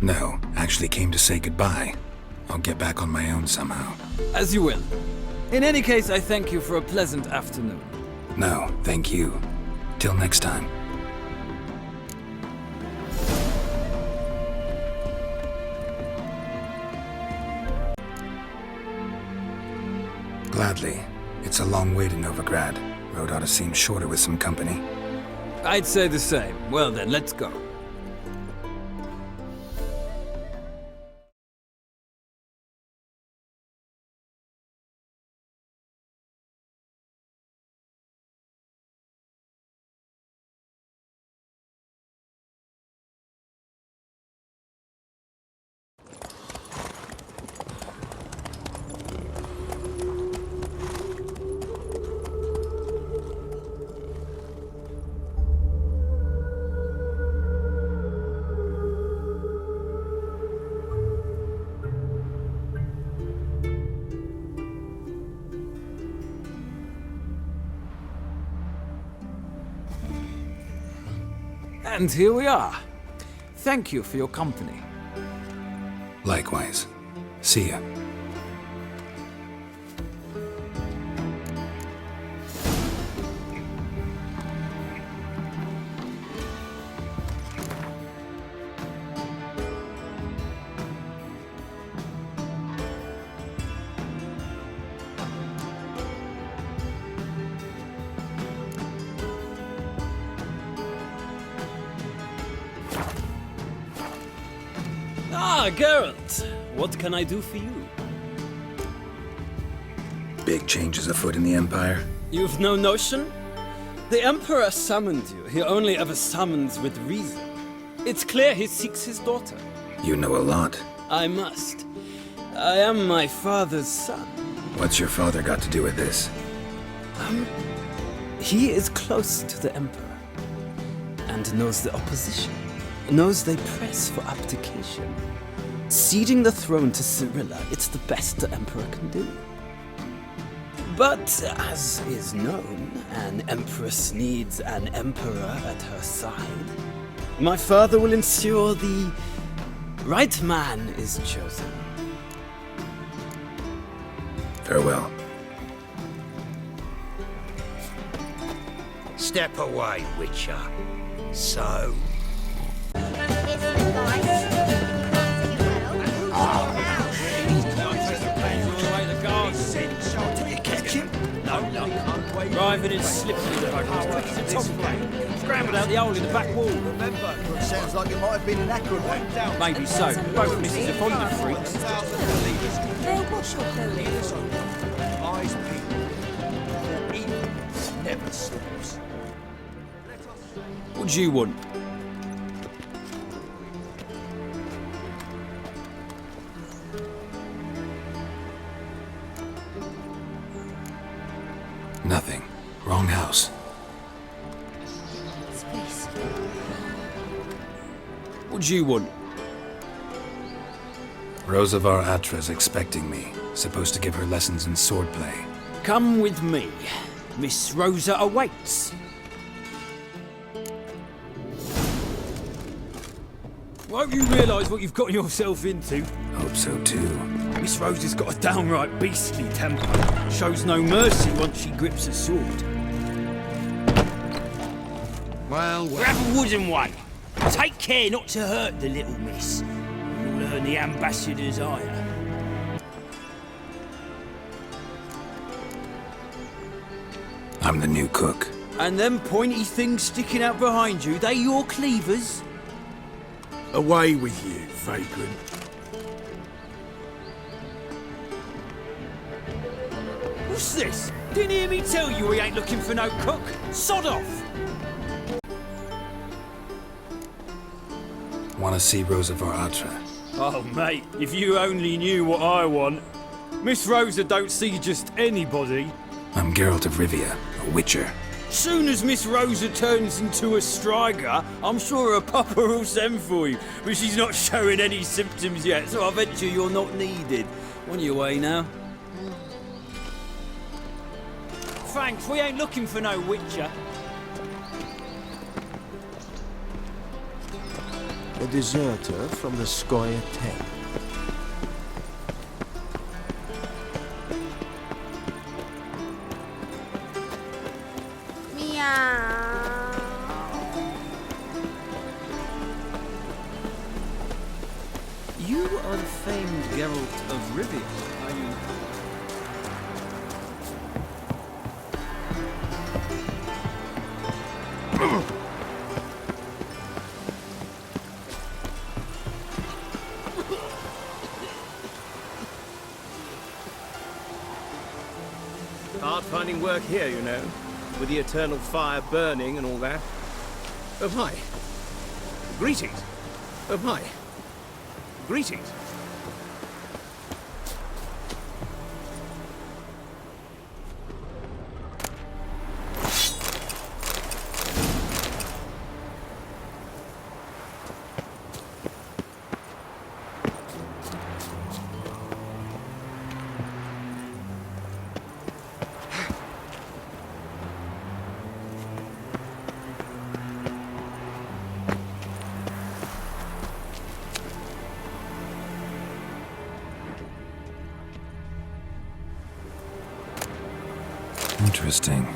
No, actually came to say goodbye. I'll get back on my own somehow. As you will. In any case, I thank you for a pleasant afternoon. No, thank you. Till next time. Gladly. It's a long way to Novigrad. Road ought to seem shorter with some company. I'd say the same. Well then, let's go. And here we are. Thank you for your company. Likewise. See ya. Ah, Geralt. What can I do for you? Big changes afoot in the Empire? You've no notion? The Emperor summoned you. He only ever summons with reason. It's clear he seeks his daughter. You know a lot. I must. I am my father's son. What's your father got to do with this? He is close to the Emperor. And knows the opposition. Knows they press for abdication. Ceding the throne to Cirilla, it's the best the Emperor can do. But, as is known, an Empress needs an Emperor at her side. My father will ensure the right man is chosen. Farewell. Step away, Witcher. So... Driving in slippery scrambled out the hole in the back wall. Remember, it sounds like it might have been an acrobat. Maybe so. Both misses are fond of freaks. They'll wash your clothes. Eyes peeled. Evil never sleeps. What do you want? Nothing. Wrong house. What do you want? Rosa Atre's expecting me. Supposed to give her lessons in swordplay. Come with me. Miss Rosa awaits. Won't you realise what you've got yourself into? Hope so too. Miss Rosa's got a downright beastly temper. Shows no mercy once she grips a sword. Well, Grab a wooden one. Take care not to hurt the little miss. You'll earn the ambassador's ire. I'm the new cook. And them pointy things sticking out behind you, they your cleavers? away with you, vagrant. What's this? Didn't hear me tell you we ain't looking for no cook? Sod off! Want to see Rosa Attre? Oh, mate, if you only knew what I want. Miss Rosa don't see just anybody. I'm Geralt of Rivia, a witcher. Soon as Miss Rosa turns into a striker, I'm sure her papa will send for you. But she's not showing any symptoms yet, so I venture you're not needed. On your way now. Thanks, we ain't looking for no witcher. A deserter from the Squire tent. You are the famed Geralt of Rivia, are you? Hard finding work here, you know, with the eternal fire burning and all that. Oh, hi. Greetings. Oh, hi. Greetings. Interesting.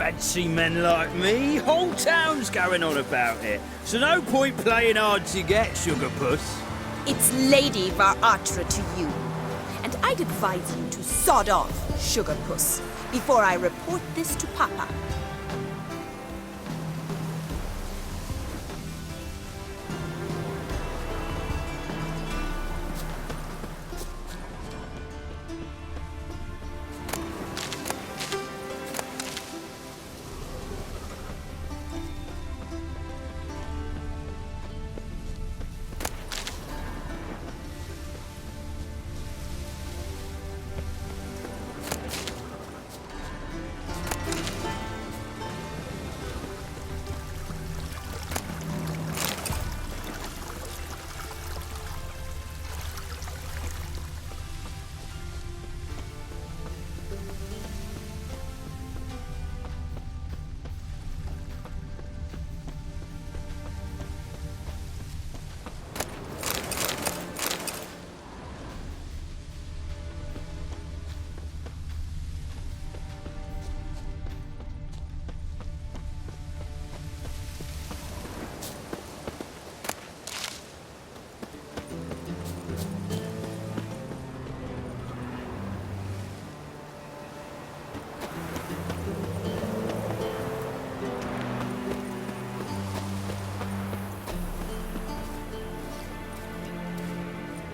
fancy men like me. Whole town's going on about it. So no point playing hard to get, sugar puss. It's Lady Attre to you. And I'd advise you to sod off, sugar puss, before I report this to Papa.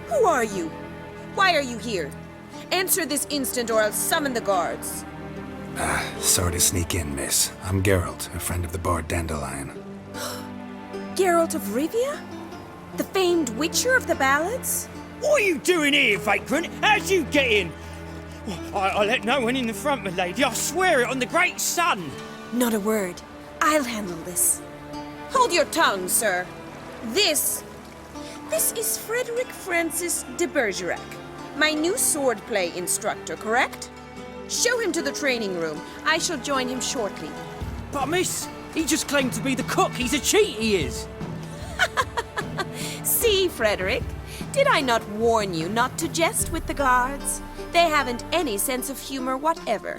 Who are you? Why are you here? Answer this instant or I'll summon the guards. Sorry to sneak in, miss. I'm Geralt, a friend of the bard Dandelion. Geralt of Rivia? The famed witcher of the ballads? What are you doing here, vagrant? How'd you get in? I let no one in the front, my lady. I swear it on the great sun. Not a word. I'll handle this. Hold your tongue, sir. This is Frederick Francis de Bergerac, my new swordplay instructor, correct? Show him to the training room. I shall join him shortly. But miss, he just claimed to be the cook. He's a cheat, he is. See, Frederick, did I not warn you not to jest with the guards? They haven't any sense of humor whatever.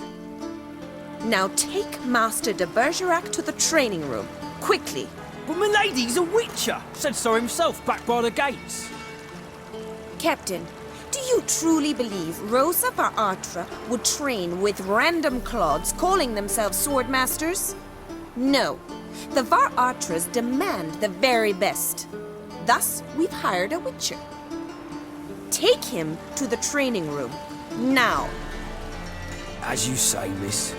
Now take Master de Bergerac to the training room, quickly. But my lady's a witcher, said so himself back by the gates. Captain, do you truly believe Rosa Attre would train with random clods calling themselves swordmasters? No. The Attres demand the very best. Thus, we've hired a witcher. Take him to the training room, now. As you say, miss.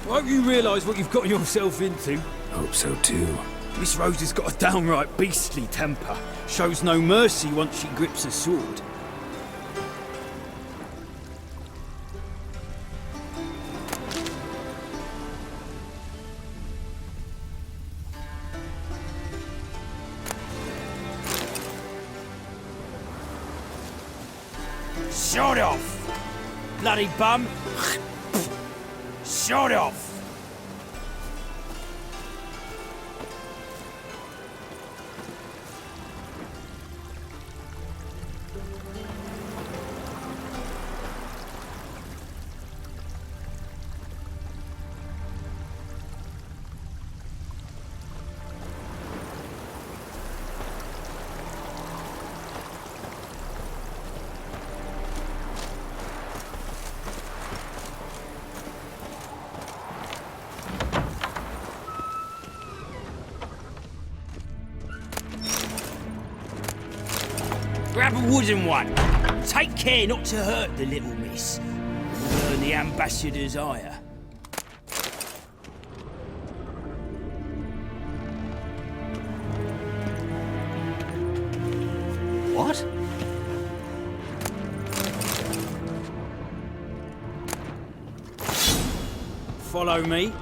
Won't you realise what you've got yourself into? Hope so too. Miss Rosa's got a downright beastly temper. Shows no mercy once she grips a sword. Shut off! Bloody bum! Shut off! Grab a wooden one. Take care not to hurt the little miss. Burn the ambassador's ire. What? Follow me.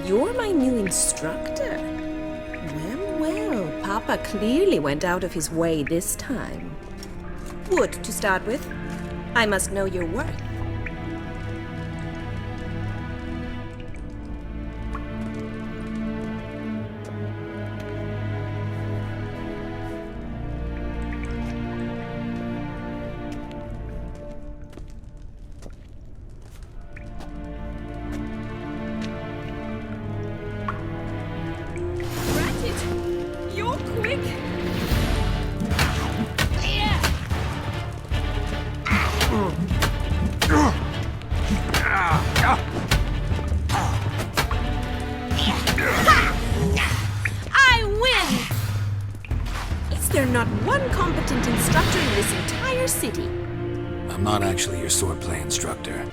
you're my new instructor? Well, well, Papa clearly went out of his way this time. Wood, to start with. I must know your worth. I'm not actually your swordplay instructor.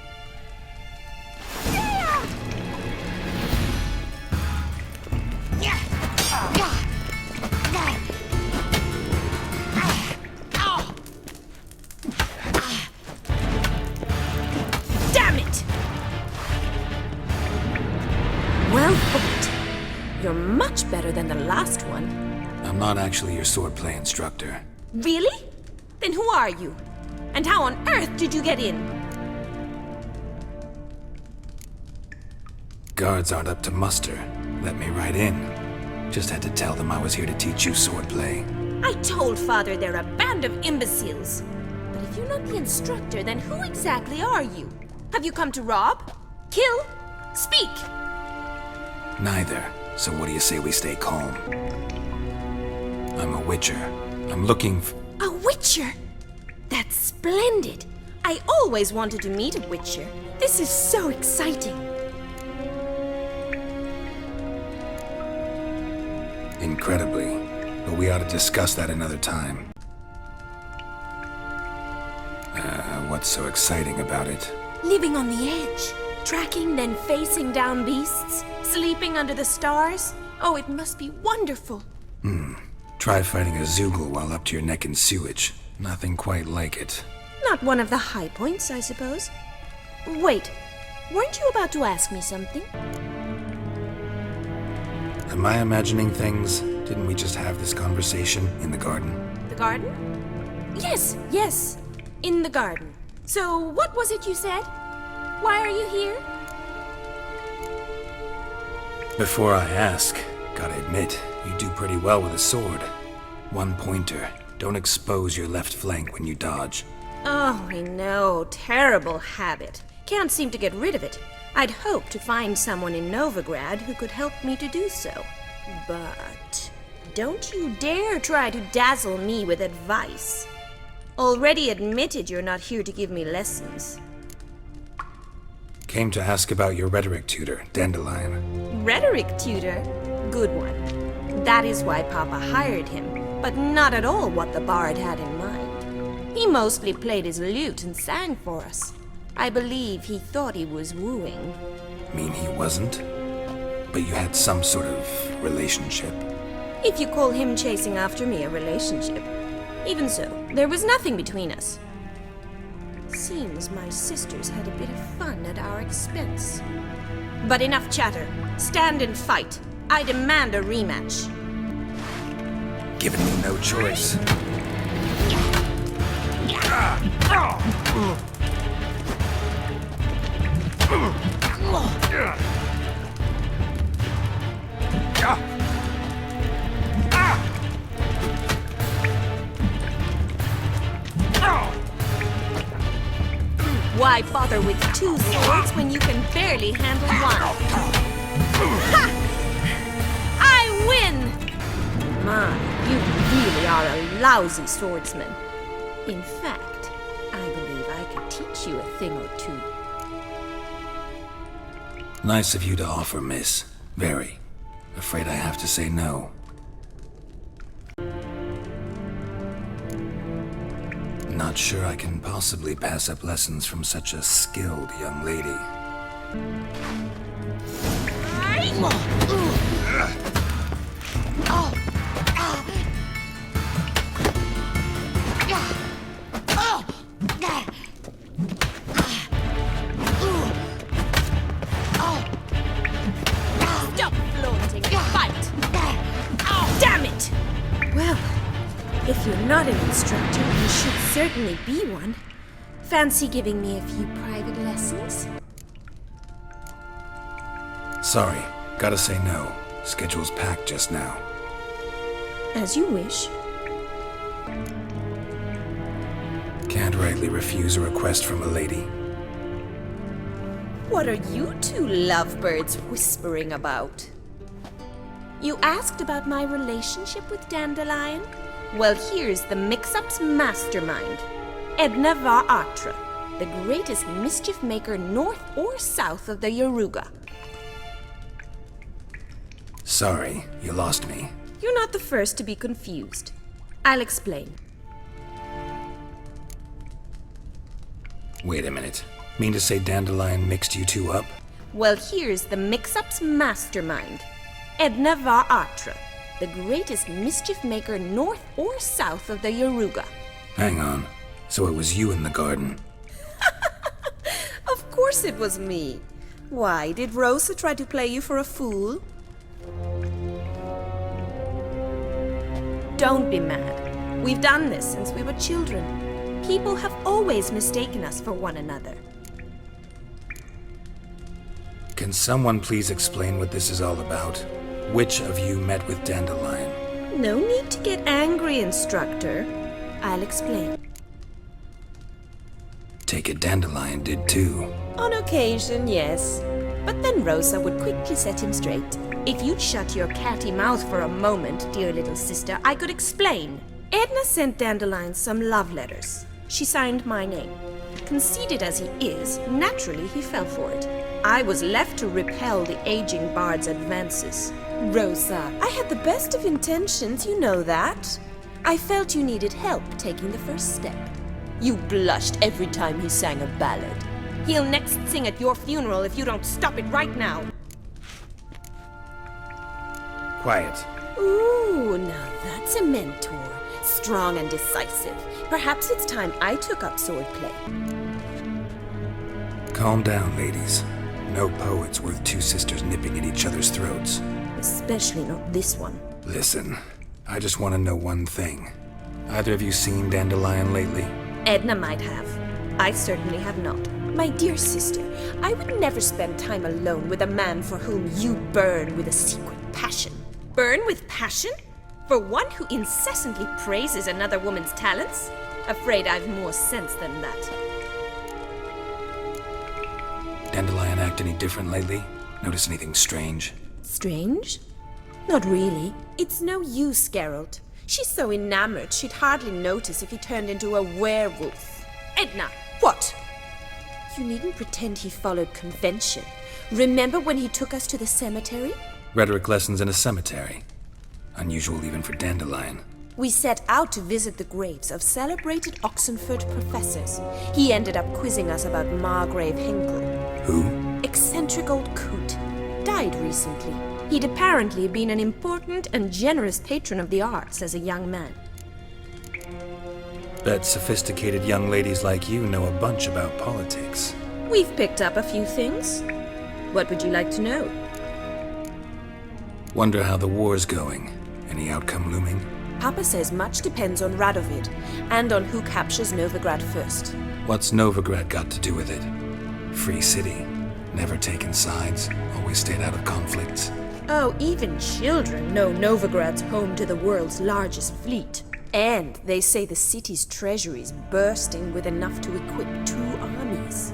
Damn it! Well fought. You're much better than the last one. I'm not actually your swordplay instructor. Really? Then who are you? And how on earth did you get in? Guards aren't up to muster. Let me right in. Just had to tell them I was here to teach you swordplay. I told Father they're a band of imbeciles. But if you're not the instructor, then who exactly are you? Have you come to rob? Kill? Speak! Neither. So what do you say we stay calm? I'm a witcher. I'm looking for... A witcher? That's splendid. I always wanted to meet a witcher. This is so exciting. Incredibly. But we ought to discuss that another time. What's so exciting about it? Living on the edge. Tracking, then facing down beasts. Sleeping under the stars. Oh, it must be wonderful. Try fighting a Zoogle while up to your neck in sewage. Nothing quite like it. Not one of the high points, I suppose. Wait, weren't you about to ask me something? Am I imagining things? Didn't we just have this conversation in the garden? The garden? Yes, yes, in the garden. So, what was it you said? Why are you here? Before I ask, gotta admit, you do pretty well with a sword. One pointer. Don't expose your left flank when you dodge. Oh, I know. Terrible habit. Can't seem to get rid of it. I'd hoped to find someone in Novigrad who could help me to do so. But don't you dare try to dazzle me with advice. Already admitted you're not here to give me lessons. Came to ask about your rhetoric tutor, Dandelion. Rhetoric tutor? Good one. That is why Papa hired him. But not at all what the bard had in mind. He mostly played his lute and sang for us. I believe he thought he was wooing. Mean he wasn't? But you had some sort of relationship? If you call him chasing after me a relationship. Even so, there was nothing between us. Seems my sisters had a bit of fun at our expense. But enough chatter. Stand and fight. I demand a rematch. Given me no choice. Why bother with two swords when you can barely handle one? Ha! I win! My, you really are a lousy swordsman. In fact, I believe I could teach you a thing or two. Nice of you to offer, miss. Very. Afraid I have to say no. Not sure I can possibly pass up lessons from such a skilled young lady. If you're not an instructor, you should certainly be one. Fancy giving me a few private lessons? Sorry, gotta say no. Schedule's packed just now. As you wish. Can't rightly refuse a request from a lady. What are you two lovebirds whispering about? You asked about my relationship with Dandelion? Well, here's the mix-up's mastermind. Edna var Attre, the greatest mischief maker north or south of the Yaruga. Sorry, you lost me. You're not the first to be confused. I'll explain. Wait a minute. Mean to say Dandelion mixed you two up? Well, here's the mix-up's mastermind. Edna var Attre, the greatest mischief maker north or south of the Yaruga. Hang on. So it was you in the garden? Of course it was me. Why, did Rosa try to play you for a fool? Don't be mad. We've done this since we were children. People have always mistaken us for one another. Can someone please explain what this is all about? Which of you met with Dandelion? No need to get angry, instructor. I'll explain. Take it Dandelion did too. On occasion, yes. But then Rosa would quickly set him straight. If you'd shut your catty mouth for a moment, dear little sister, I could explain. Edna sent Dandelion some love letters. She signed my name. Conceited as he is, naturally he fell for it. I was left to repel the aging bard's advances. Rosa, I had the best of intentions, you know that. I felt you needed help taking the first step. You blushed every time he sang a ballad. He'll next sing at your funeral if you don't stop it right now. Quiet. Ooh, now that's a mentor. Strong and decisive. Perhaps it's time I took up swordplay. Calm down, ladies. No poet's worth two sisters nipping at each other's throats. Especially not this one. Listen, I just want to know one thing. Either of you seen Dandelion lately? Edna might have. I certainly have not. My dear sister, I would never spend time alone with a man for whom you burn with a secret passion. Burn with passion? For one who incessantly praises another woman's talents? Afraid I've more sense than that. Dandelion act any different lately? Notice anything strange? Strange? Not really. It's no use, Geralt. She's so enamored she'd hardly notice if he turned into a werewolf. Edna! What? You needn't pretend he followed convention. Remember when he took us to the cemetery? Rhetoric lessons in a cemetery. Unusual even for Dandelion. We set out to visit the graves of celebrated Oxenford professors. He ended up quizzing us about Margrave Henkel. Who? Eccentric old coot. Died recently. He'd apparently been an important and generous patron of the arts as a young man. Bet sophisticated young ladies like you know a bunch about politics. We've picked up a few things. What would you like to know? Wonder how the war's going. Any outcome looming? Papa says much depends on Radovid, and on who captures Novigrad first. What's Novigrad got to do with it? Free city. Never taken sides. Always stayed out of conflicts. Oh, even children know Novigrad's home to the world's largest fleet. And they say the city's treasury's bursting with enough to equip 2 armies.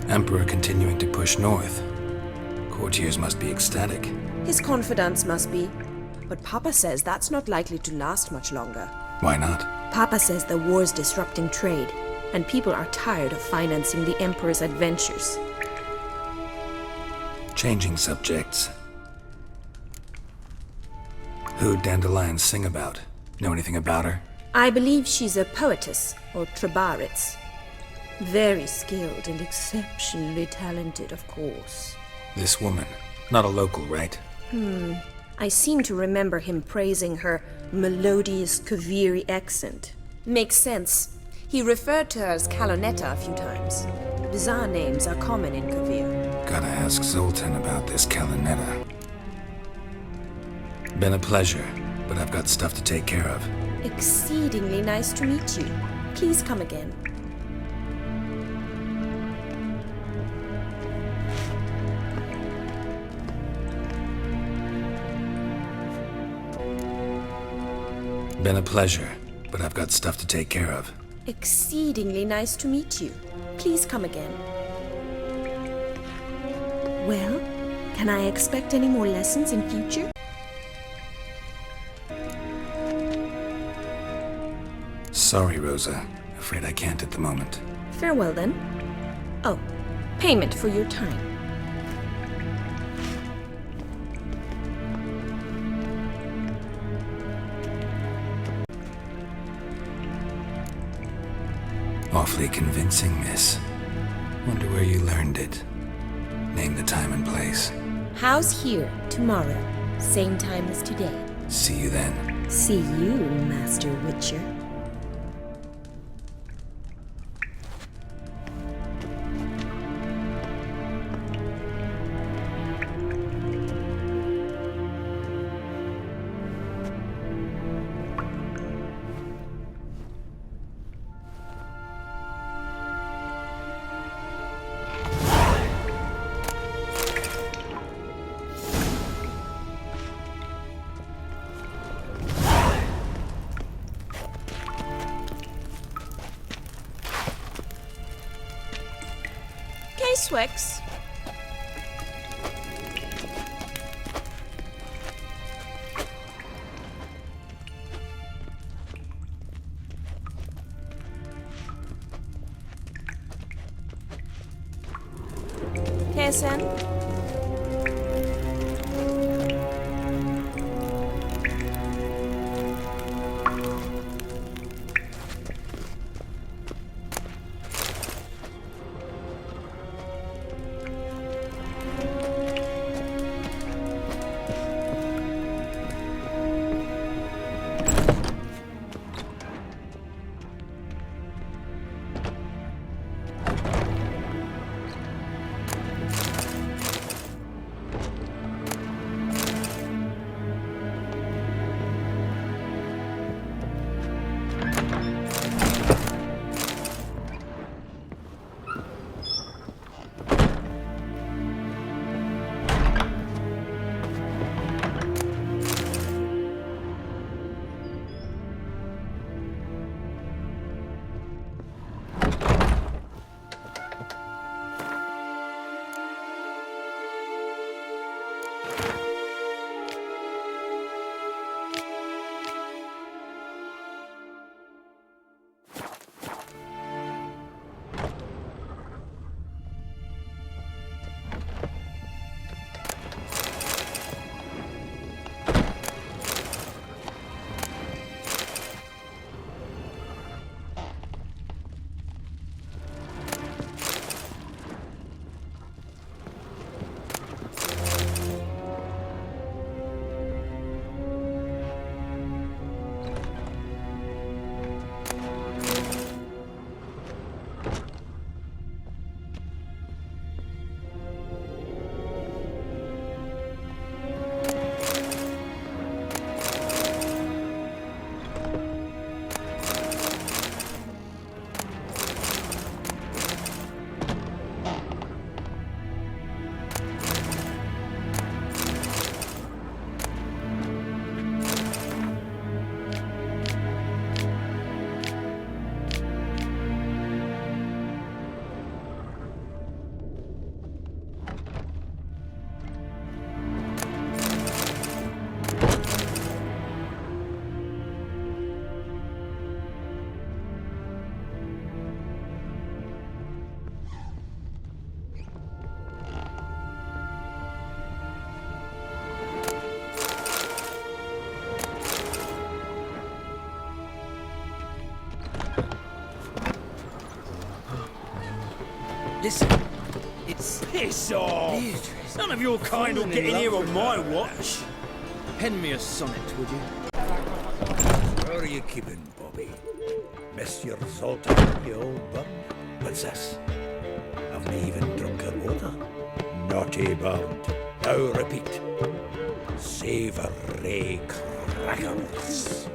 Emperor continuing to push north. Courtiers must be ecstatic. His confidants must be. But Papa says that's not likely to last much longer. Why not? Papa says the war's disrupting trade, and people are tired of financing the Emperor's adventures. Changing subjects. Who'd Dandelion sing about? Know anything about her? I believe she's a poetess, or trobairitz. Very skilled and exceptionally talented, of course. This woman. Not a local, right? I seem to remember him praising her melodious Kaviri accent. Makes sense. He referred to her as Callonetta a few times. Bizarre names are common in Kavir. Gotta ask Zoltan about this Callonetta. Been a pleasure. but I've got stuff to take care of. Exceedingly nice to meet you. Please come again. Been a pleasure, but I've got stuff to take care of. Exceedingly nice to meet you. Please come again. Well, can I expect any more lessons in future? Sorry, Rosa. Afraid I can't at the moment. Farewell then. Oh, payment for your time. Awfully convincing, miss. Wonder where you learned it. Name the time and place. House here, tomorrow. Same time as today. See you then. See you, Master Witcher. Swix. Kessen. Listen, it's... Piss off! None of your kind will get in here on my watch. Pen me a sonnet, would you? Where are you keeping, Bobby? Monsieur Zoltan, you old bum? What's this? Haven't even drunk her water? Naughty bird. Now repeat. Savoury dragons.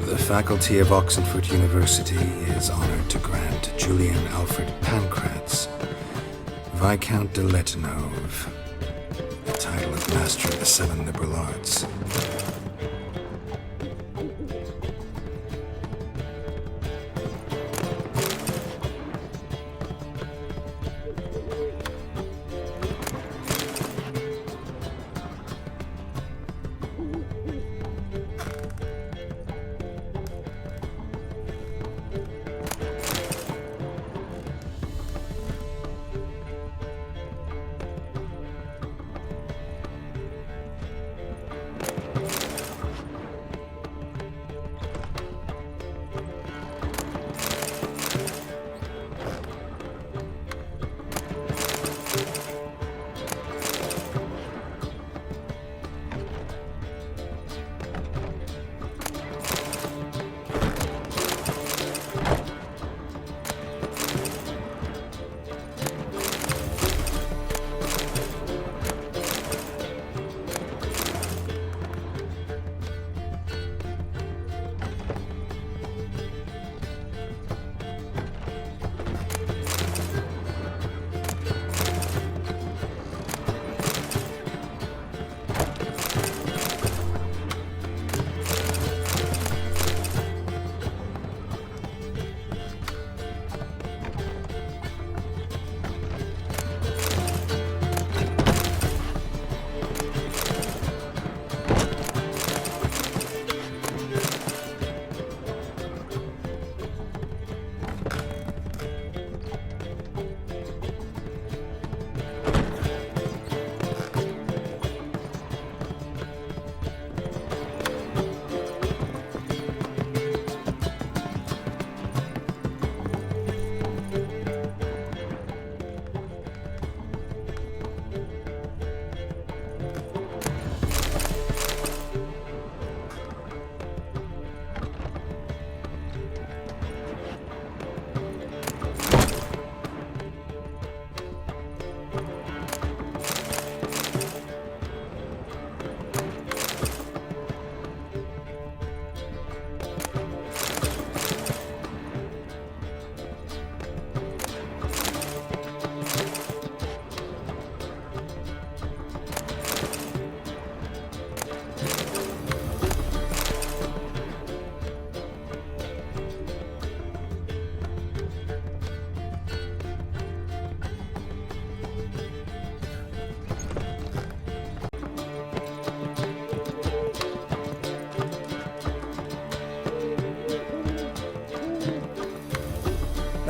The Faculty of Oxenford University is honored to grant Julian Alfred Pancratz, Viscount de Lettenove, the title of Master of the Seven Liberal Arts.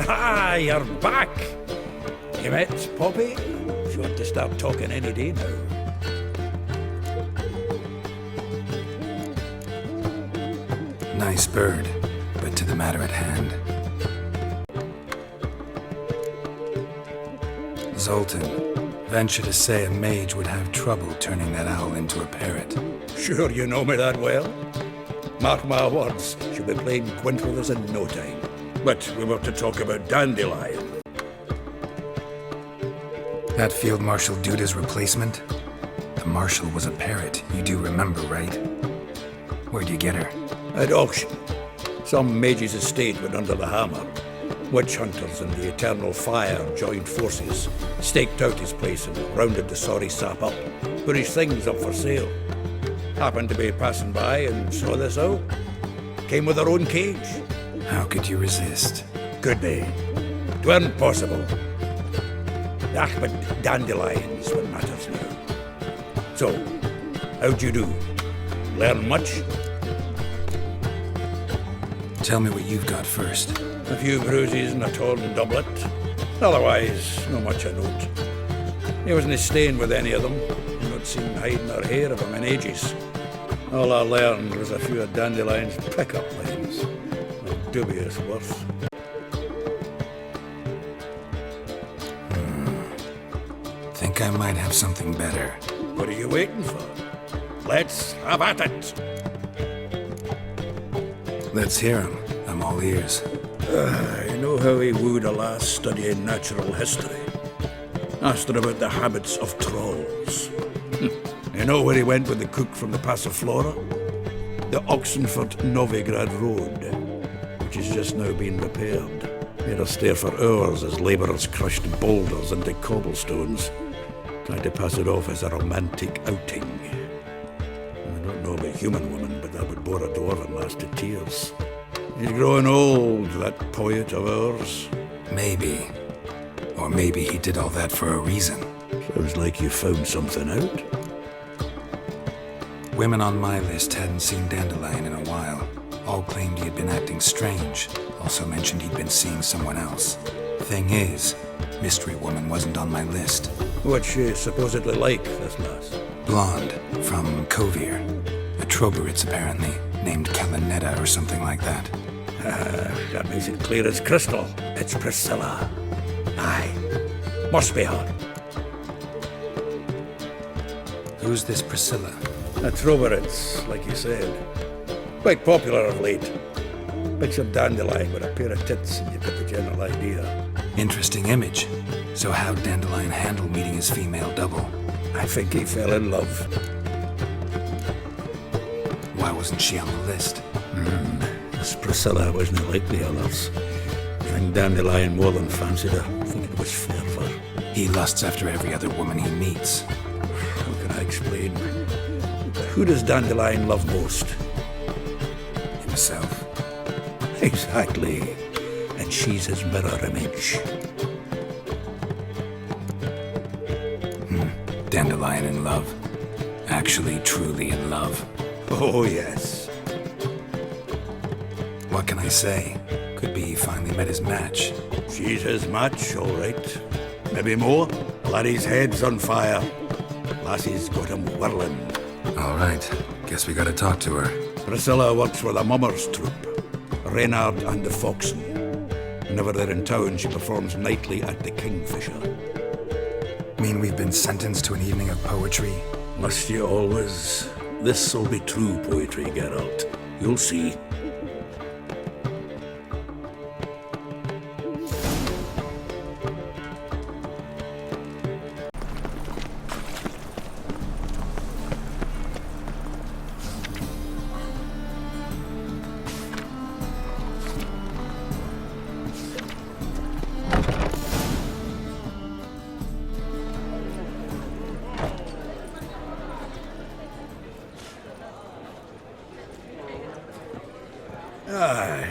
Ah, you're back! You met Poppy? She want to start talking any day now. Nice bird, but to the matter at hand. Zoltan, venture to say a mage would have trouble turning that owl into a parrot. Sure you know me that well? Mark my words, she'll be playing quint with us in no time. But we were to talk about Dandelion. That Field Marshal Duda's replacement? The Marshal was a parrot, you do remember, right? Where'd you get her? At auction. Some mage's estate went under the hammer. Witch hunters and the Eternal Fire joined forces, staked out his place and rounded the sorry sap up, put his things up for sale. Happened to be passing by and saw this out. Came with her own cage. How could you resist? Could be. 'Tweren't possible. But Dandelion's what matters now. So, how'd you do? Learn much? Tell me what you've got first. A few bruises and a torn doublet. Otherwise, no much a note. He wasn't staying with any of them. I've not seen hiding or hair of him in ages. All I learned was a few of Dandelion's pick-up lines. Of dubious worth. Think I might have something better. What are you waiting for? Let's have at it! Let's hear him. I'm all ears. You know how he wooed a lass studying natural history? Asked her about the habits of trolls. You know where he went with the cook from the Passiflora? The Oxenford Novigrad Road, which has just now been repaired. Made us stare for hours as labourers crushed boulders into cobblestones, trying to pass it off as a romantic outing. I don't know about human woman, but that would bore a dwarven lass to tears. He's growing old, that poet of ours. Maybe. Or maybe he did all that for a reason. Sounds like you found something out. Women on my list hadn't seen Dandelion in a while. All claimed he had been acting strange. Also mentioned he'd been seeing someone else. Thing is, Mystery Woman wasn't on my list. What's she supposedly like, this lass? Blonde, from Kovir. A trobairitz, apparently, named Callonetta or something like that. That makes it clear as crystal. It's Priscilla. Aye. Must be her. Who's this Priscilla? A trobairitz, like you said. Quite popular of late. Picture Dandelion with a pair of tits and you've got the general idea. Interesting image. So how'd Dandelion handle meeting his female double? I think he fell in love. Why wasn't she on the list? This Priscilla wasn't like the others. I think Dandelion more than fancied her. I think it was fervour. He lusts after every other woman he meets. How can I explain? Who does Dandelion love most? Himself. Exactly. And she's his mirror image. Dandelion in love. Actually, truly in love. Oh, yes. What can I say? Could be he finally met his match. She's his match, all right. Maybe more. Laddie's head's on fire. Lassie's got him whirling. All right. Guess we gotta talk to her. Priscilla works with a mummers troupe. Reynard and the Foxen. Whenever they're in town, she performs nightly at the Kingfisher. Mean we've been sentenced to an evening of poetry? Must you always? This'll be true poetry, Geralt. You'll see.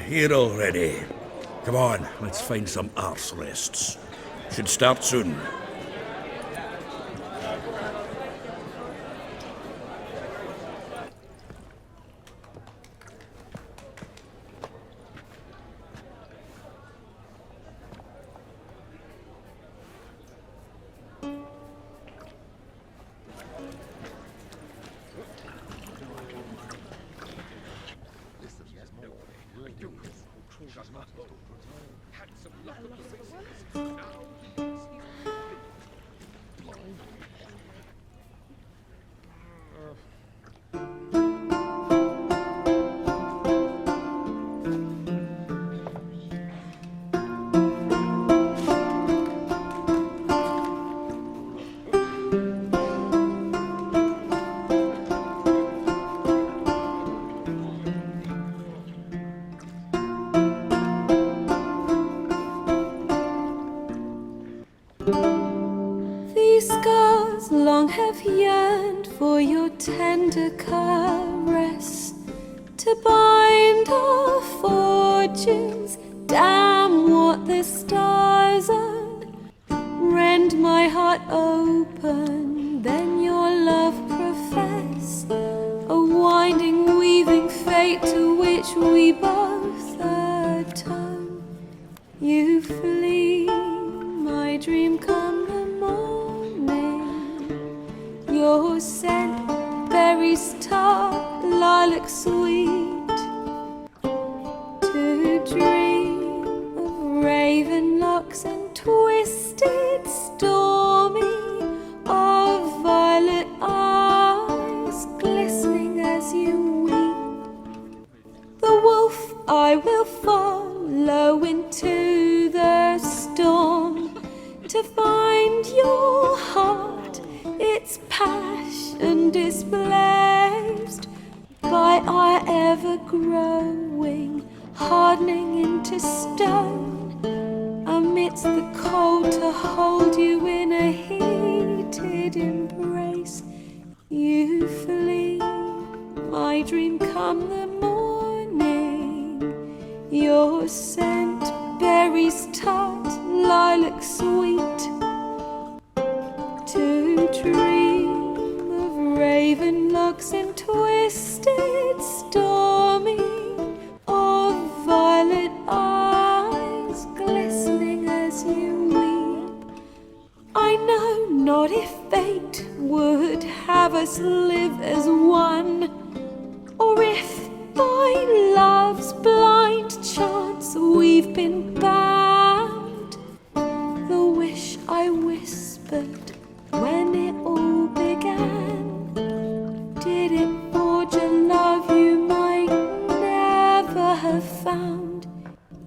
Here already. Come on, let's find some arse rests. Should start soon. Long have yearned for your tender caress, to bind our fortunes. Damn what the stars are. Rend my heart open, then your love profess, a winding fate to which we both atone. You flee, my dream come the morning. Your scent, berries tart, lilac sweet. To dream of raven locks and twisted stormy, of violet eyes glistening as you weep. The wolf I will follow into the storm, to find your heart, its passion displaced by our ever-growing, hardening into stone, amidst the cold to hold you in a heated embrace. You flee, my dream come the morning. Your scent, berries tart, lilac sweet. To dream of raven locks and twisted stormy, of violet eyes glistening as you weep. I know not if fate would have us live as one, or if by love's blind chance we've been bound. The wish I whispered when it all began, did it forge a love you might never have found?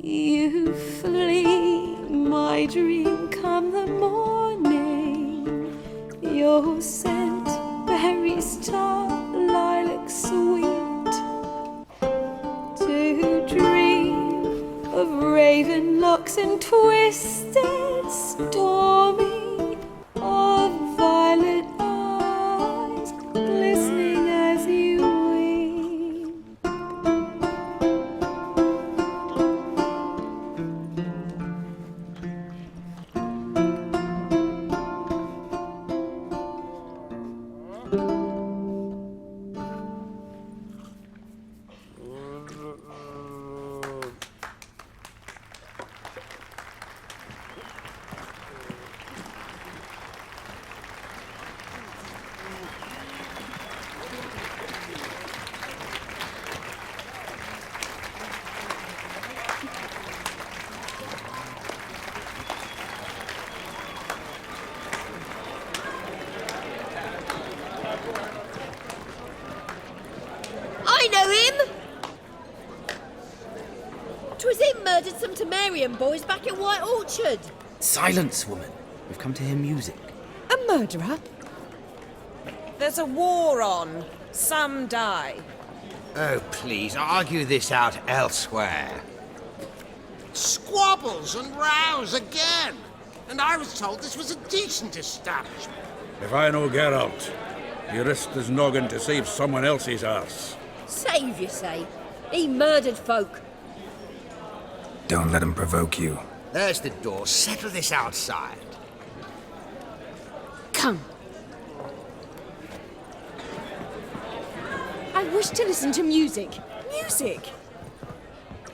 You flee, my dream come the morning. Your scent, berries tart, lilac sweet. To dream of raven locks and twisted stormy, of violet eyes glistening as you weep. I know him! 'Twas him murdered some Temerian boys back in White Orchard. Silence, woman. We've come to hear music. A murderer? There's a war on. Some die. Oh, please, argue this out elsewhere. Squabbles and rows again. And I was told this was a decent establishment. If I know Geralt, he risked his noggin to save someone else's ass. Save, you say? He murdered folk. Don't let him provoke you. There's the door. Settle this outside. Come. I wish to listen to music. Music!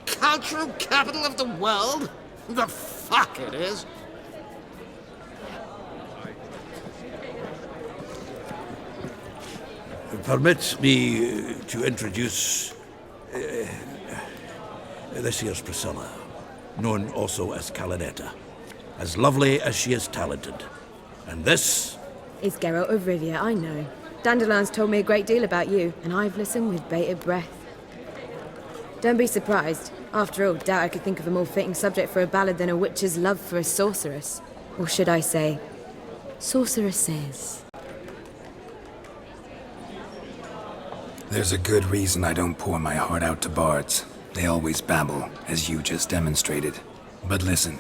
Cultural capital of the world? The fuck it is. Permit me to introduce this here's Priscilla, known also as Callonetta, as lovely as she is talented. And this It's Geralt of Rivia, I know. Dandelion's told me a great deal about you, and I've listened with bated breath. Don't be surprised. After all, doubt I could think of a more fitting subject for a ballad than a witch's love for a sorceress. Or should I say, sorceresses. There's a good reason I don't pour my heart out to bards. They always babble, as you just demonstrated. But listen,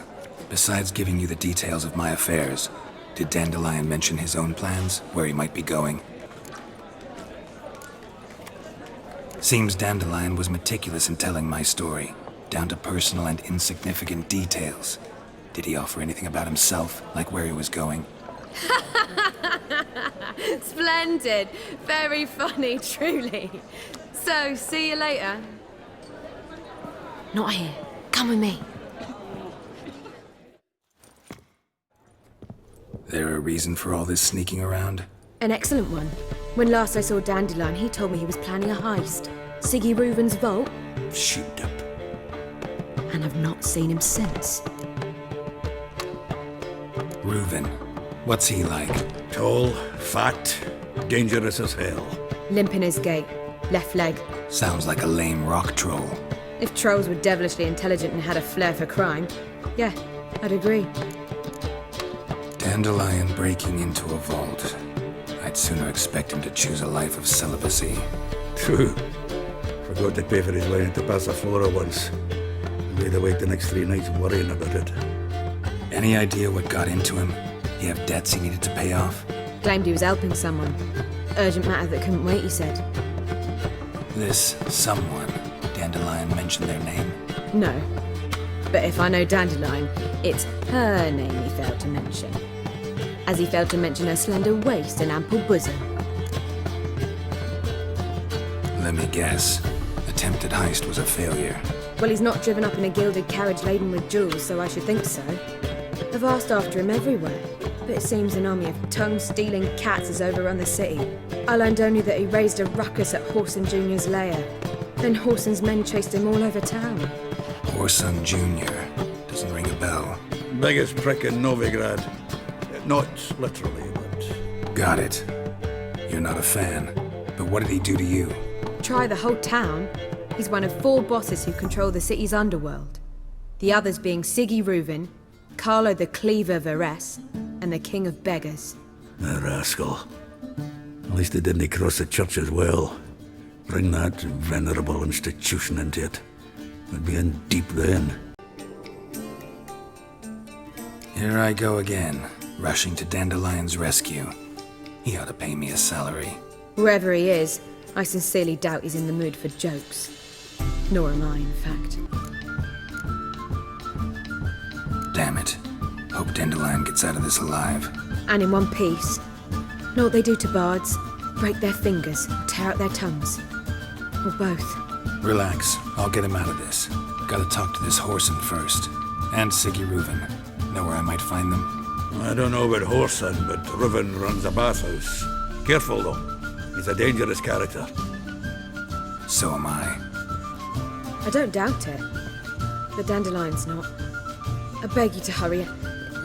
besides giving you the details of my affairs, did Dandelion mention his own plans, where he might be going? Seems Dandelion was meticulous in telling my story, down to personal and insignificant details. Did he offer anything about himself, like where he was going? Splendid. Very funny, truly. So, see you later. Not here. Come with me. There a reason for all this sneaking around? An excellent one. When last I saw Dandelion, he told me he was planning a heist. Sigi Reuven's vault. Sheeped up. And I've not seen him since. Reuven. What's he like? Tall, fat, dangerous as hell. Limp in his gait. Left leg. Sounds like a lame rock troll. If trolls were devilishly intelligent and had a flair for crime, yeah, I'd agree. Dandelion breaking into a vault. I'd sooner expect him to choose a life of celibacy. True. Forgot to pay for his way into Passaflora once. Made awake the next 3 nights worrying about it. Any idea what got into him? He have debts he needed to pay off? Claimed he was helping someone. Urgent matter that couldn't wait, he said. This someone, Dandelion mentioned their name? No. But if I know Dandelion, it's her name he failed to mention. As he failed to mention her slender waist and ample bosom. Let me guess. Attempted heist was a failure. Well, he's not driven up in a gilded carriage laden with jewels, so I should think so. I've asked after him everywhere, but it seems an army of tongue-stealing cats has overrun the city. I learned only that he raised a ruckus at Whoreson Junior's lair. Then Whoreson's men chased him all over town. Whoreson Junior. Doesn't ring a bell. Biggest prick in Novigrad. Not literally, but... Got it. You're not a fan. But what did he do to you? Try the whole town. He's one of 4 bosses who control the city's underworld. The others being Sigi Reuven, Carlo the Cleaver Varese, and the King of Beggars. A rascal. At least he didn't cross the church as well. Bring that venerable institution into it. We'd be in deep then. Here I go again, rushing to Dandelion's rescue. He ought to pay me a salary. Whoever he is, I sincerely doubt he's in the mood for jokes. Nor am I, in fact. Damn it. Hope Dandelion gets out of this alive. And in one piece. Know what they do to bards? Break their fingers, tear out their tongues. Or both. Relax. I'll get him out of this. Gotta talk to this Whoreson first. And Sigi Reuven. Know where I might find them? I don't know about Whoreson, but Reuven runs a bathhouse. Careful, though. He's a dangerous character. So am I. I don't doubt it. But Dandelion's not. I beg you to hurry.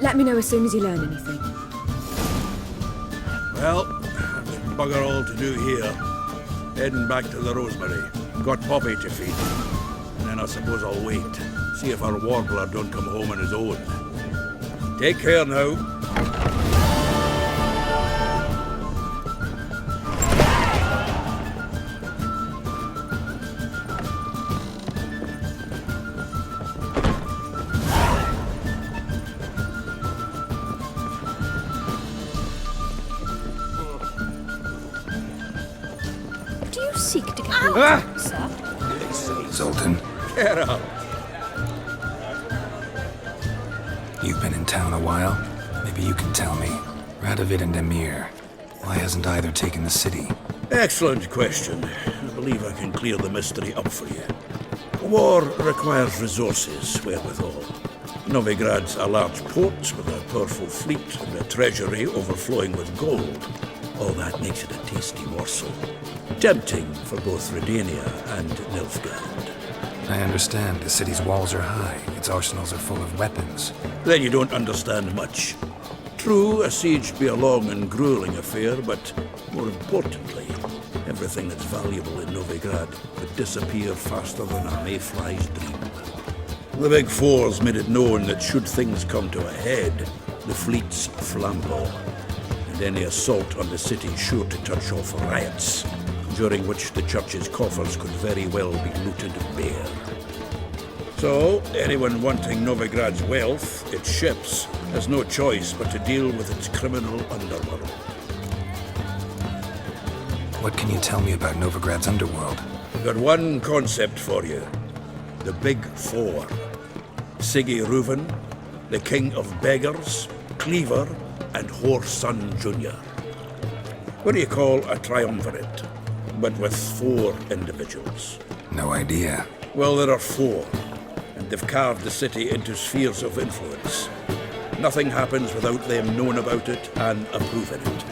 Let me know as soon as you learn anything. Well, bugger all to do here. Heading back to the Rosemary. Got Poppy to feed. And then I suppose I'll wait. See if our warbler don't come home on his own. Take care now. Do you seek to get hold sir? Zoltan, Geralt. you've been in town a while? Maybe you can tell me. Radovid and Emir. Why hasn't either taken the city? Excellent question. I believe I can clear the mystery up for you. War requires resources, wherewithal. Novigrad's a large port with a powerful fleet and a treasury overflowing with gold. All that makes it a tasty morsel. Tempting for both Redania and Nilfgaard. I understand. The city's walls are high. Its arsenals are full of weapons. Then you don't understand much. True, a siege be a long and grueling affair, but more importantly, everything that's valuable in Novigrad could disappear faster than a mayfly's dream. The Big Four's made it known that should things come to a head, the fleet's flambeau, and any assault on the city's sure to touch off riots, during which the church's coffers could very well be looted bare. So, anyone wanting Novigrad's wealth, its ships, has no choice but to deal with its criminal underworld. What can you tell me about Novigrad's underworld? I've got one concept for you. The Big Four. Sigi Reuven, the King of Beggars, Cleaver, and Whoreson Junior. What do you call a triumvirate? but with 4 individuals. No idea. Well, there are 4, and they've carved the city into spheres of influence. Nothing happens without them knowing about it and approving it.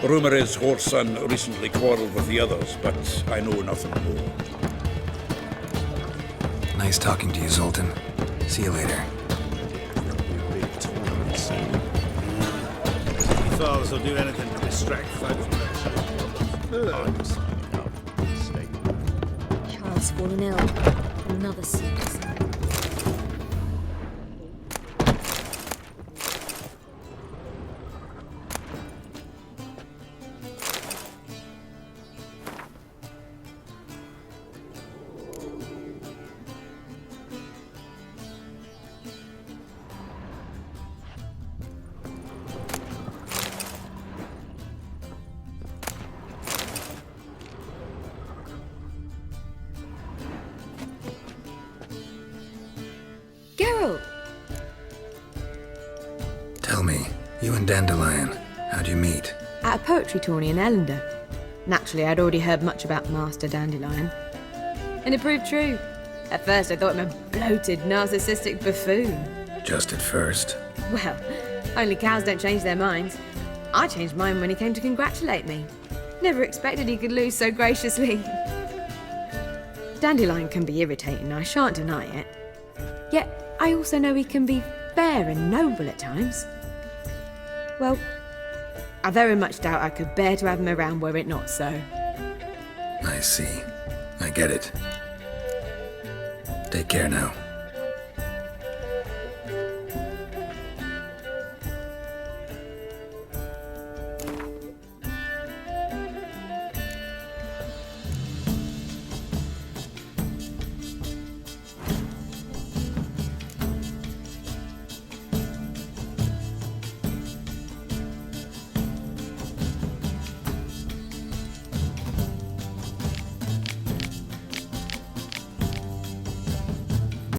Rumour is Whoreson recently quarrelled with the others, but I know nothing more. Nice talking to you, Zoltan. See you later. Fathers will do anything to distract folk from their Child's fallen ill. Another sickness. Geralt! Tell me, you and Dandelion, how'd you meet? At a poetry tourney in Ellender. Naturally, I'd already heard much about Master Dandelion. And it proved true. At first, I thought him a bloated, narcissistic buffoon. Just at first. Well, only cows don't change their minds. I changed mine when he came to congratulate me. Never expected he could lose so graciously. Dandelion can be irritating, I shan't deny it. Yet, I also know he can be fair and noble at times. Well, I very much doubt I could bear to have him around were it not so. I see. I get it. Take care now.